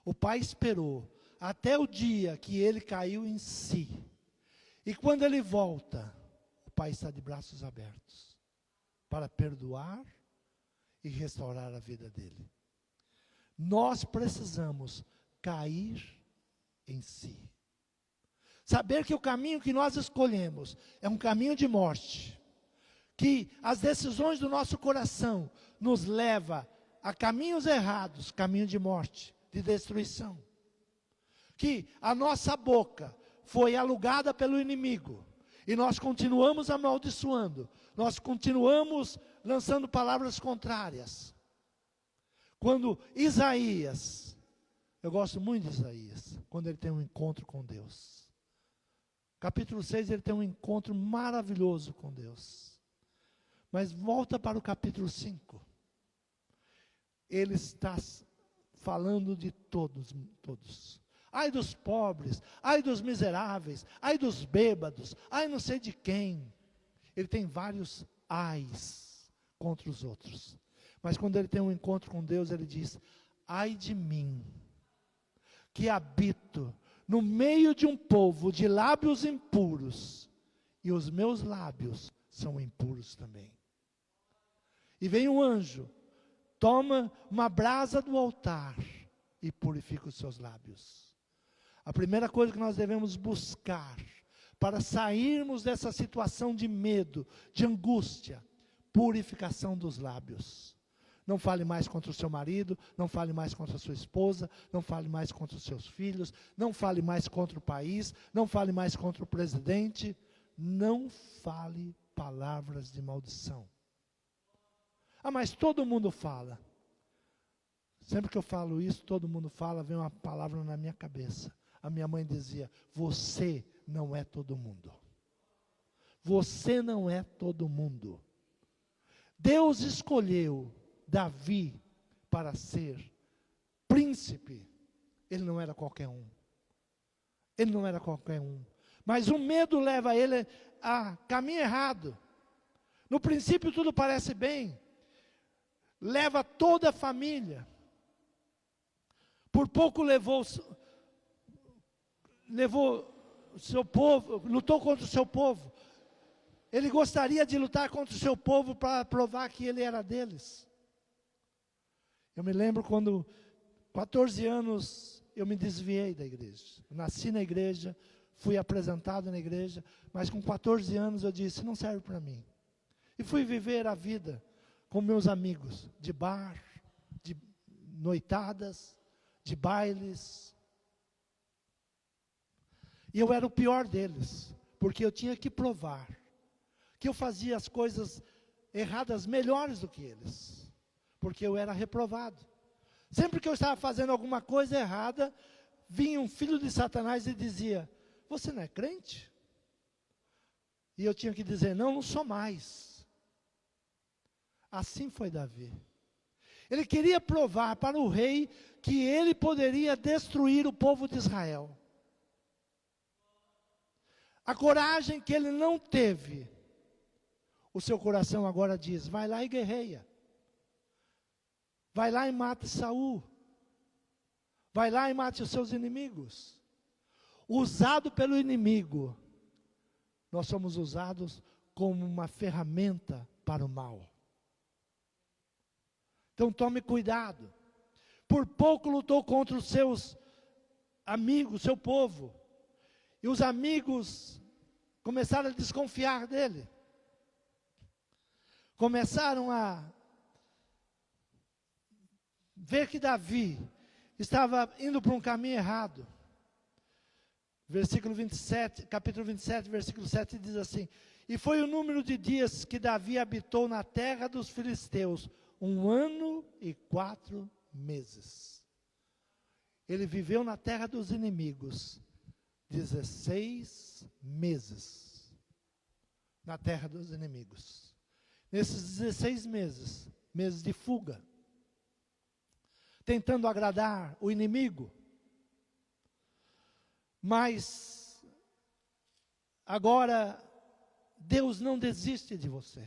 O pai esperou até o dia que ele caiu em si. E quando ele volta, o pai está de braços abertos para perdoar e restaurar a vida dele. Nós precisamos cair em si. Saber que o caminho que nós escolhemos é um caminho de morte. Que as decisões do nosso coração nos levam a caminhos errados, caminho de morte, de destruição. Que a nossa boca foi alugada pelo inimigo. E nós continuamos amaldiçoando. Nós continuamos lançando palavras contrárias. Quando Isaías Eu gosto muito de Isaías, quando ele tem um encontro com Deus. Capítulo 6, ele tem um encontro maravilhoso com Deus. Mas volta para o capítulo 5. Ele está falando de todos. Ai dos pobres, ai dos miseráveis, ai dos bêbados, ai não sei de quem. Ele tem vários ais contra os outros. Mas quando ele tem um encontro com Deus, ele diz: ai de mim, que habito no meio de um povo de lábios impuros, e os meus lábios são impuros também. E vem um anjo, toma uma brasa do altar e purifica os seus lábios. A primeira coisa que nós devemos buscar para sairmos dessa situação de medo, de angústia, purificação dos lábios. Não fale mais contra o seu marido, não fale mais contra a sua esposa, não fale mais contra os seus filhos, não fale mais contra o país, não fale mais contra o presidente, não fale palavras de maldição. Ah, mas todo mundo fala. Sempre que eu falo isso, todo mundo fala, vem uma palavra na minha cabeça. A minha mãe dizia: você não é todo mundo. Você não é todo mundo. Deus escolheu Davi para ser príncipe. Ele não era qualquer um. Ele não era qualquer um. Mas o medo leva ele a caminho errado. No princípio tudo parece bem. Leva toda a família. Por pouco levou o seu povo, lutou contra o seu povo. Ele gostaria de lutar contra o seu povo para provar que ele era deles. Eu me lembro quando, 14 anos, eu me desviei da igreja. Eu nasci na igreja, fui apresentado na igreja, mas com 14 anos eu disse: não serve para mim. E fui viver a vida com meus amigos, de bar, de noitadas, de bailes. E eu era o pior deles, porque eu tinha que provar que eu fazia as coisas erradas melhores do que eles, porque eu era reprovado. Sempre que eu estava fazendo alguma coisa errada, vinha um filho de Satanás e dizia: você não é crente? E eu tinha que dizer: não, não sou mais. Assim foi Davi. Ele queria provar para o rei que ele poderia destruir o povo de Israel. A coragem que ele não teve, o seu coração agora diz: vai lá e guerreia. Vai lá e mate Saul. Vai lá e mate os seus inimigos. Usado pelo inimigo, nós somos usados como uma ferramenta para o mal. Então tome cuidado. Por pouco lutou contra os seus amigos, seu povo. E os amigos começaram a desconfiar dele. Começaram a ver que Davi estava indo para um caminho errado. Versículo 27, capítulo 27, versículo 7 diz assim: e foi o número de dias que Davi habitou na terra dos filisteus, 1 ano e 4 meses. Ele viveu na terra dos inimigos 16 meses. Na terra dos inimigos. Nesses 16 meses, meses de fuga, tentando agradar o inimigo. Mas agora Deus não desiste de você.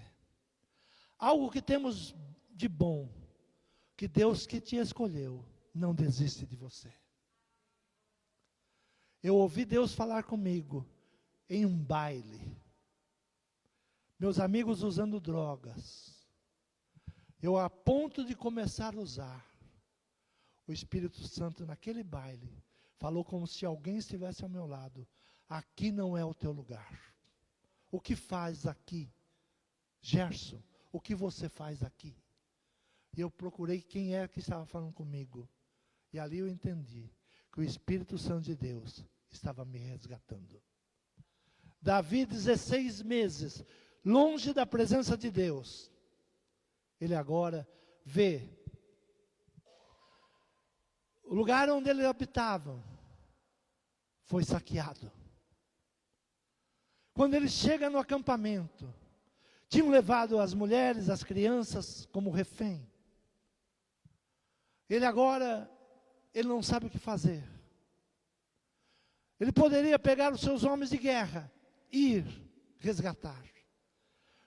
Algo que temos de bom, que Deus que te escolheu, não desiste de você. Eu ouvi Deus falar comigo em um baile. Meus amigos usando drogas. Eu a ponto de começar a usar. O Espírito Santo naquele baile falou como se alguém estivesse ao meu lado: aqui não é o teu lugar. O que faz aqui? Gerson, o que você faz aqui? E eu procurei quem era que estava falando comigo. E ali eu entendi que o Espírito Santo de Deus estava me resgatando. Davi, 16 meses, longe da presença de Deus. Ele agora vê o lugar onde eles habitavam foi saqueado. Quando ele chega no acampamento, tinham levado as mulheres, as crianças como refém. Ele não sabe o que fazer. Ele poderia pegar os seus homens de guerra, ir resgatar.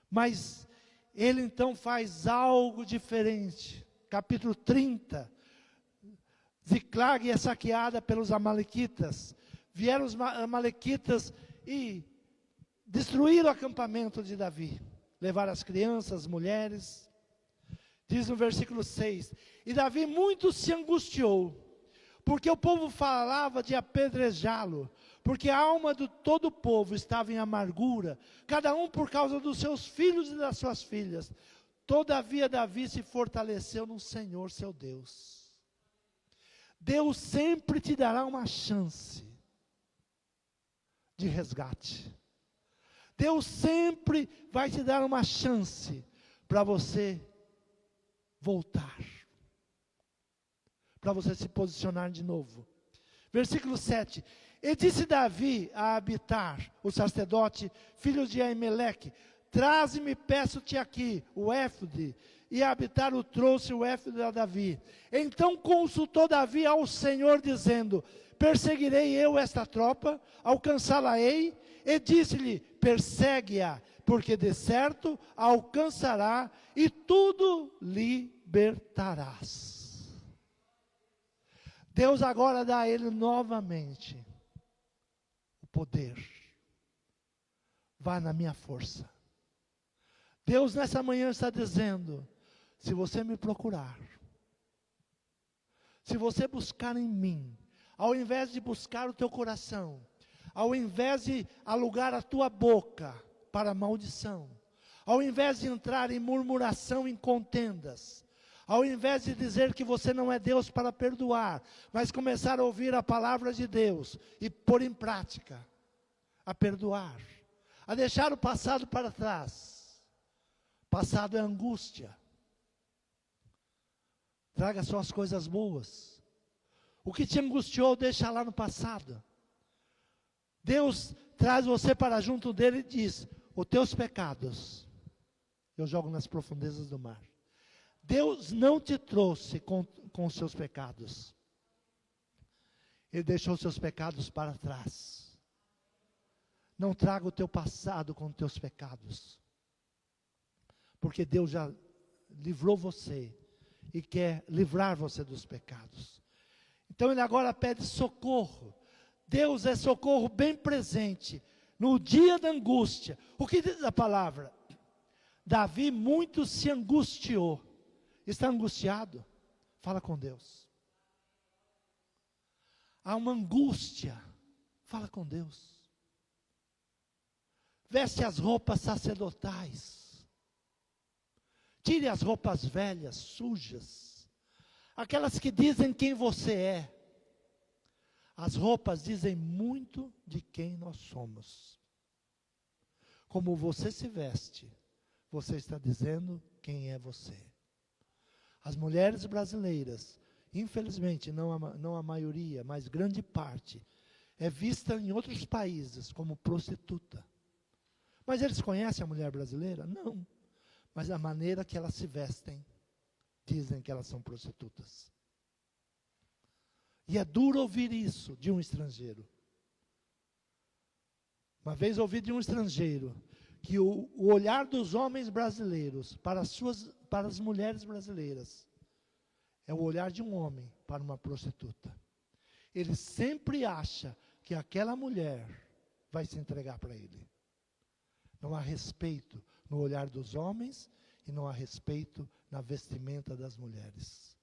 Mas ele então faz algo diferente. Capítulo 30. Ziclag é saqueada pelos amalequitas. Vieram os amalequitas e destruíram o acampamento de Davi. Levaram as crianças, as mulheres. Diz no versículo 6. E Davi muito se angustiou, porque o povo falava de apedrejá-lo, porque a alma de todo o povo estava em amargura, cada um por causa dos seus filhos e das suas filhas. Todavia Davi se fortaleceu no Senhor seu Deus. Deus sempre te dará uma chance de resgate. Deus sempre vai te dar uma chance para você voltar, para você se posicionar de novo. Versículo 7. E disse Davi a Abiatar, o sacerdote, filho de Aimeleque: traze-me, peço-te aqui, o éfode. E Abiatar o trouxe o éfode a Davi. Então consultou Davi ao Senhor, dizendo: perseguirei eu esta tropa, alcançá-la-ei? E disse-lhe: persegue-a, porque de certo a alcançará, e tudo libertarás. Deus agora dá a ele novamente o poder. Vá na minha força. Deus nessa manhã está dizendo: se você me procurar, se você buscar em mim, ao invés de buscar o teu coração, ao invés de alugar a tua boca para maldição, ao invés de entrar em murmuração, em contendas, ao invés de dizer que você não é Deus para perdoar, mas começar a ouvir a palavra de Deus e pôr em prática, a perdoar, a deixar o passado para trás. Passado é angústia. Traga só as coisas boas. O que te angustiou, deixa lá no passado. Deus traz você para junto dele e diz: os teus pecados eu jogo nas profundezas do mar. Deus não te trouxe com os seus pecados. Ele deixou os seus pecados para trás. Não traga o teu passado com os teus pecados. Porque Deus já livrou você e quer livrar você dos pecados. Então ele agora pede socorro. Deus é socorro bem presente no dia da angústia. O que diz a palavra? Davi muito se angustiou. Está angustiado? Fala com Deus. Há uma angústia. Fala com Deus. Veste as roupas sacerdotais. Tire as roupas velhas, sujas. Aquelas que dizem quem você é. As roupas dizem muito de quem nós somos. Como você se veste, você está dizendo quem é você. As mulheres brasileiras, infelizmente, não a maioria, mas grande parte, é vista em outros países como prostituta. Mas eles conhecem a mulher brasileira? Não. Mas a maneira que elas se vestem, dizem que elas são prostitutas. E é duro ouvir isso de um estrangeiro. Uma vez ouvi de um estrangeiro que o olhar dos homens brasileiros para as mulheres brasileiras é o olhar de um homem para uma prostituta. Ele sempre acha que aquela mulher vai se entregar para ele. Não há respeito no olhar dos homens e não há respeito na vestimenta das mulheres.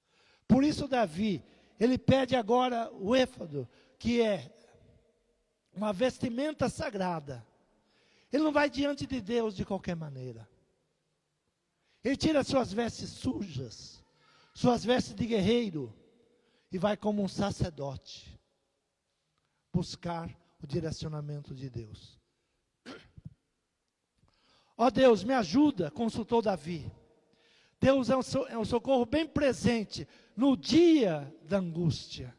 Por isso Davi, ele pede agora o éfode, que é uma vestimenta sagrada. Ele não vai diante de Deus de qualquer maneira. Ele tira suas vestes sujas, suas vestes de guerreiro, e vai como um sacerdote buscar o direcionamento de Deus. Ó Deus, me ajuda, consultou Davi. Deus é um socorro bem presente no dia da angústia.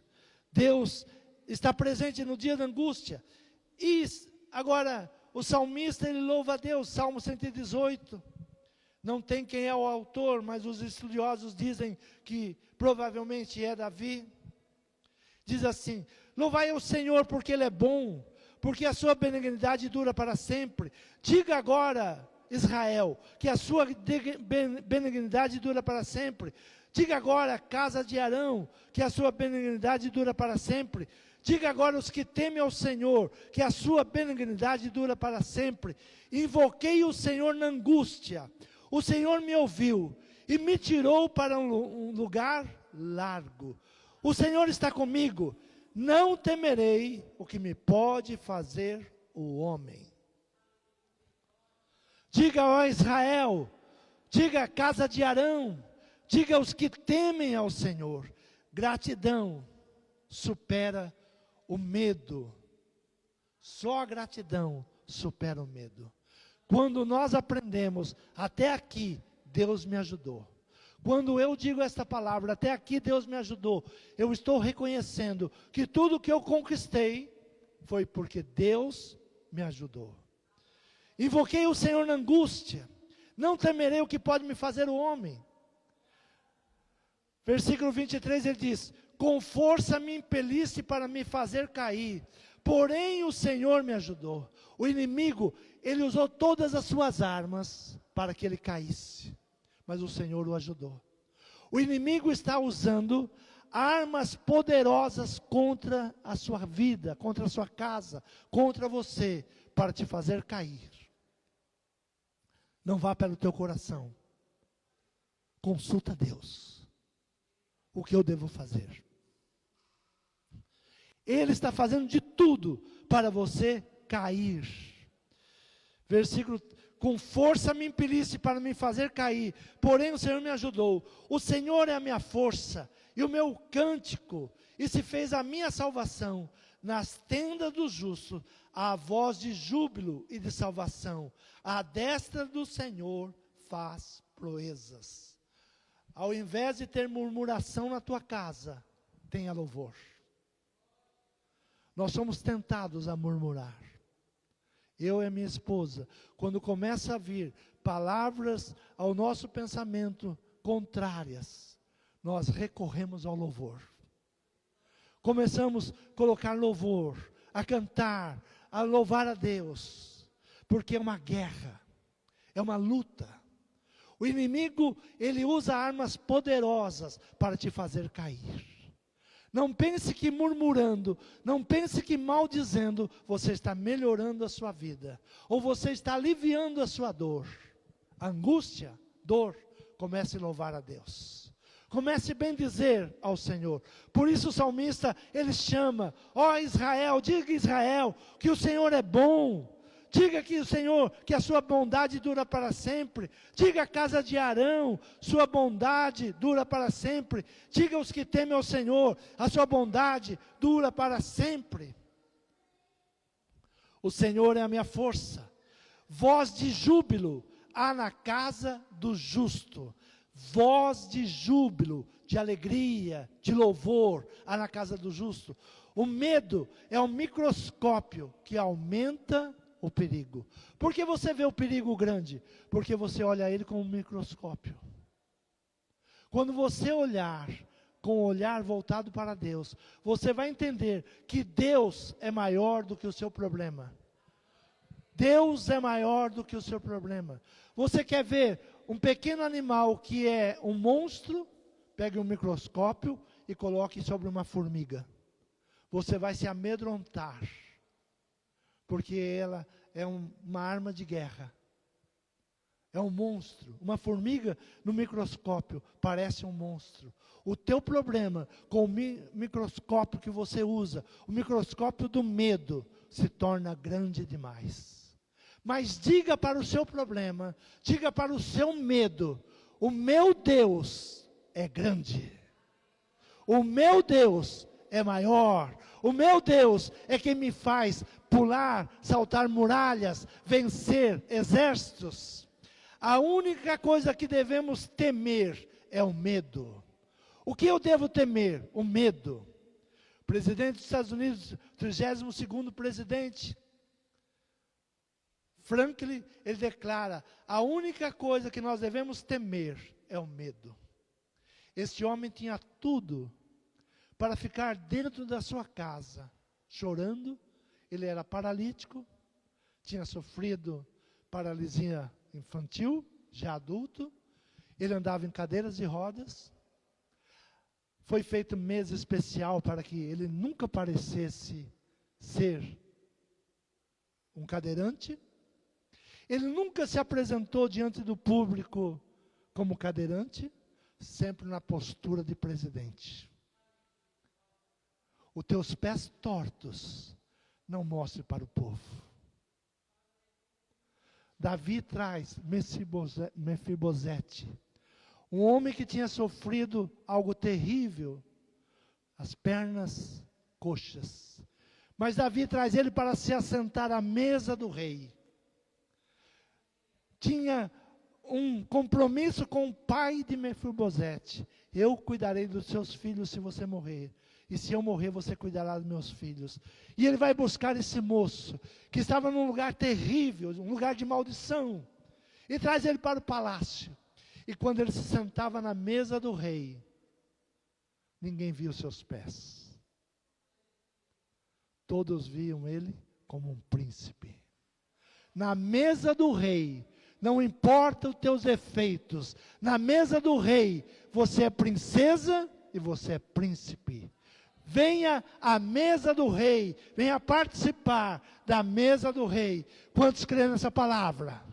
Deus está presente no dia da angústia. E agora, o salmista, ele louva a Deus, Salmo 118. Não tem quem é o autor, mas os estudiosos dizem que provavelmente é Davi. Diz assim: louvai ao Senhor porque Ele é bom, porque a sua benignidade dura para sempre. Diga agora, Israel, que a sua benignidade dura para sempre. Diga agora, casa de Arão, que a sua benignidade dura para sempre. Diga agora os que temem ao Senhor, que a sua benignidade dura para sempre. Invoquei o Senhor na angústia. O Senhor me ouviu e me tirou para um lugar largo. O Senhor está comigo. Não temerei o que me pode fazer o homem. Diga, ó Israel, diga a casa de Arão, diga aos que temem ao Senhor, gratidão supera o medo. Só a gratidão supera o medo. Quando nós aprendemos, até aqui, Deus me ajudou. Quando eu digo esta palavra, até aqui Deus me ajudou, eu estou reconhecendo que tudo que eu conquistei foi porque Deus me ajudou. Invoquei o Senhor na angústia, não temerei o que pode me fazer o homem. Versículo 23, ele diz: com força me impeliste para me fazer cair, porém o Senhor me ajudou. O inimigo, ele usou todas as suas armas para que ele caísse, mas o Senhor o ajudou. O inimigo está usando armas poderosas contra a sua vida, contra a sua casa, contra você, para te fazer cair. Não vá pelo teu coração. Consulta Deus. O que eu devo fazer? Ele está fazendo de tudo para você cair. Versículo: com força me impeliste para me fazer cair, porém o Senhor me ajudou. O Senhor é a minha força e o meu cântico, e se fez a minha salvação. Nas tendas dos justos há voz de júbilo e de salvação. A destra do Senhor faz proezas. Ao invés de ter murmuração na tua casa, tenha louvor. Nós somos tentados a murmurar. Eu e a minha esposa, quando começa a vir palavras ao nosso pensamento contrárias, nós recorremos ao louvor. Começamos a colocar louvor, a cantar, a louvar a Deus, porque é uma guerra, é uma luta. O inimigo, ele usa armas poderosas para te fazer cair. Não pense que murmurando, não pense que maldizendo, você está melhorando a sua vida, ou você está aliviando a sua dor. Angústia, dor, comece a louvar a Deus. Comece a bendizer ao Senhor. Por isso o salmista, ele chama: ó Israel, diga Israel, que o Senhor é bom. Diga que o Senhor, que a sua bondade dura para sempre. Diga a casa de Arão, sua bondade dura para sempre. Diga aos que temem ao Senhor, a sua bondade dura para sempre. O Senhor é a minha força. Voz de júbilo há na casa do justo. Voz de júbilo, de alegria, de louvor há na casa do justo. O medo é um microscópio que aumenta o perigo. Por que você vê o perigo grande? Porque você olha ele com um microscópio. Quando você olhar com o olhar voltado para Deus, você vai entender que Deus é maior do que o seu problema. Deus é maior do que o seu problema. Você quer ver um pequeno animal que é um monstro? Pegue um microscópio e coloque sobre uma formiga. Você vai se amedrontar, porque ela é uma arma de guerra. É um monstro. Uma formiga no microscópio parece um monstro. O teu problema com o microscópio que você usa, o microscópio do medo, se torna grande demais. Mas diga para o seu problema, diga para o seu medo: o meu Deus é grande. O meu Deus é maior. O meu Deus é quem me faz pular, saltar muralhas, vencer exércitos. A única coisa que devemos temer é o medo. O que eu devo temer? O medo. O presidente dos Estados Unidos, 32º presidente, Franklin, ele declara: a única coisa que nós devemos temer é o medo. Este homem tinha tudo para ficar dentro da sua casa, chorando. Ele era paralítico, tinha sofrido paralisia infantil, já adulto. Ele andava em cadeiras de rodas. Foi feito mesa especial para que ele nunca parecesse ser um cadeirante. Ele nunca se apresentou diante do público como cadeirante, sempre na postura de presidente. Os teus pés tortos não mostre para o povo. Davi traz Mefibosete, um homem que tinha sofrido algo terrível, as pernas coxas. Mas Davi traz ele para se assentar à mesa do rei. Tinha um compromisso com o pai de Mefibosete: eu cuidarei dos seus filhos se você morrer. E se eu morrer, você cuidará dos meus filhos. E ele vai buscar esse moço, que estava num lugar terrível, um lugar de maldição, e traz ele para o palácio. E quando ele se sentava na mesa do rei, ninguém via os seus pés. Todos viam ele como um príncipe. Na mesa do rei, não importa os teus defeitos, na mesa do rei, você é princesa e você é príncipe. Venha à mesa do rei, venha participar da mesa do rei. Quantos creem nessa palavra?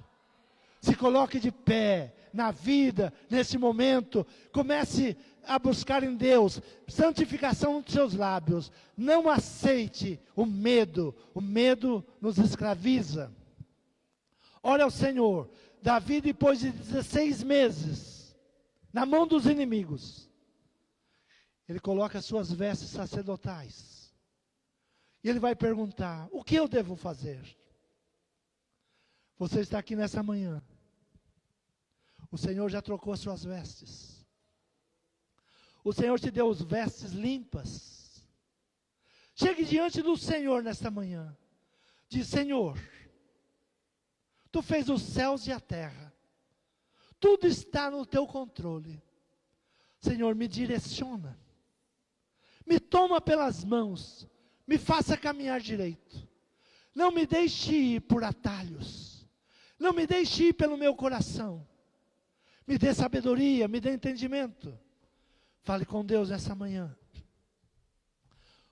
Se coloque de pé na vida, nesse momento. Comece a buscar em Deus santificação dos seus lábios. Não aceite o medo nos escraviza. Ore ao Senhor. Davi, depois de 16 meses, na mão dos inimigos, ele coloca as suas vestes sacerdotais. E ele vai perguntar: o que eu devo fazer? Você está aqui nessa manhã. O Senhor já trocou as suas vestes. O Senhor te deu as vestes limpas. Chegue diante do Senhor nesta manhã. Diz: Senhor, Tu fez os céus e a terra. Tudo está no Teu controle. Senhor, me direciona. Me toma pelas mãos. Me faça caminhar direito. Não me deixe ir por atalhos. Não me deixe ir pelo meu coração. Me dê sabedoria, me dê entendimento. Fale com Deus nessa manhã.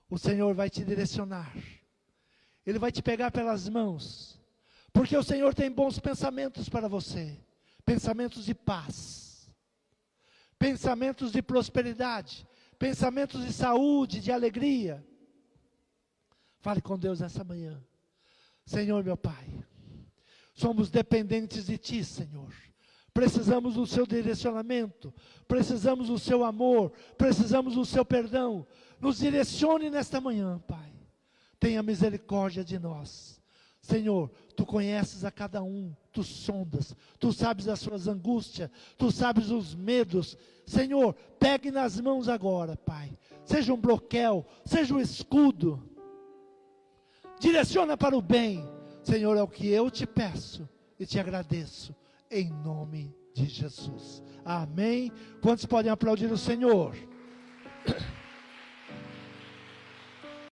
O Senhor vai te direcionar. Ele vai te pegar pelas mãos. Porque o Senhor tem bons pensamentos para você. Pensamentos de paz. Pensamentos de prosperidade. Pensamentos de saúde, de alegria. Fale com Deus nessa manhã. Senhor, meu Pai, somos dependentes de Ti, Senhor. Precisamos do Seu direcionamento. Precisamos do Seu amor. Precisamos do Seu perdão. Nos direcione nesta manhã, Pai. Tenha misericórdia de nós. Senhor, Tu conheces a cada um, Tu sondas, Tu sabes as suas angústias, Tu sabes os medos. Senhor, pegue nas mãos agora, Pai. Seja um broquel, seja um escudo. Direciona para o bem. Senhor, é o que eu te peço e te agradeço, em nome de Jesus. Amém. Quantos podem aplaudir o Senhor?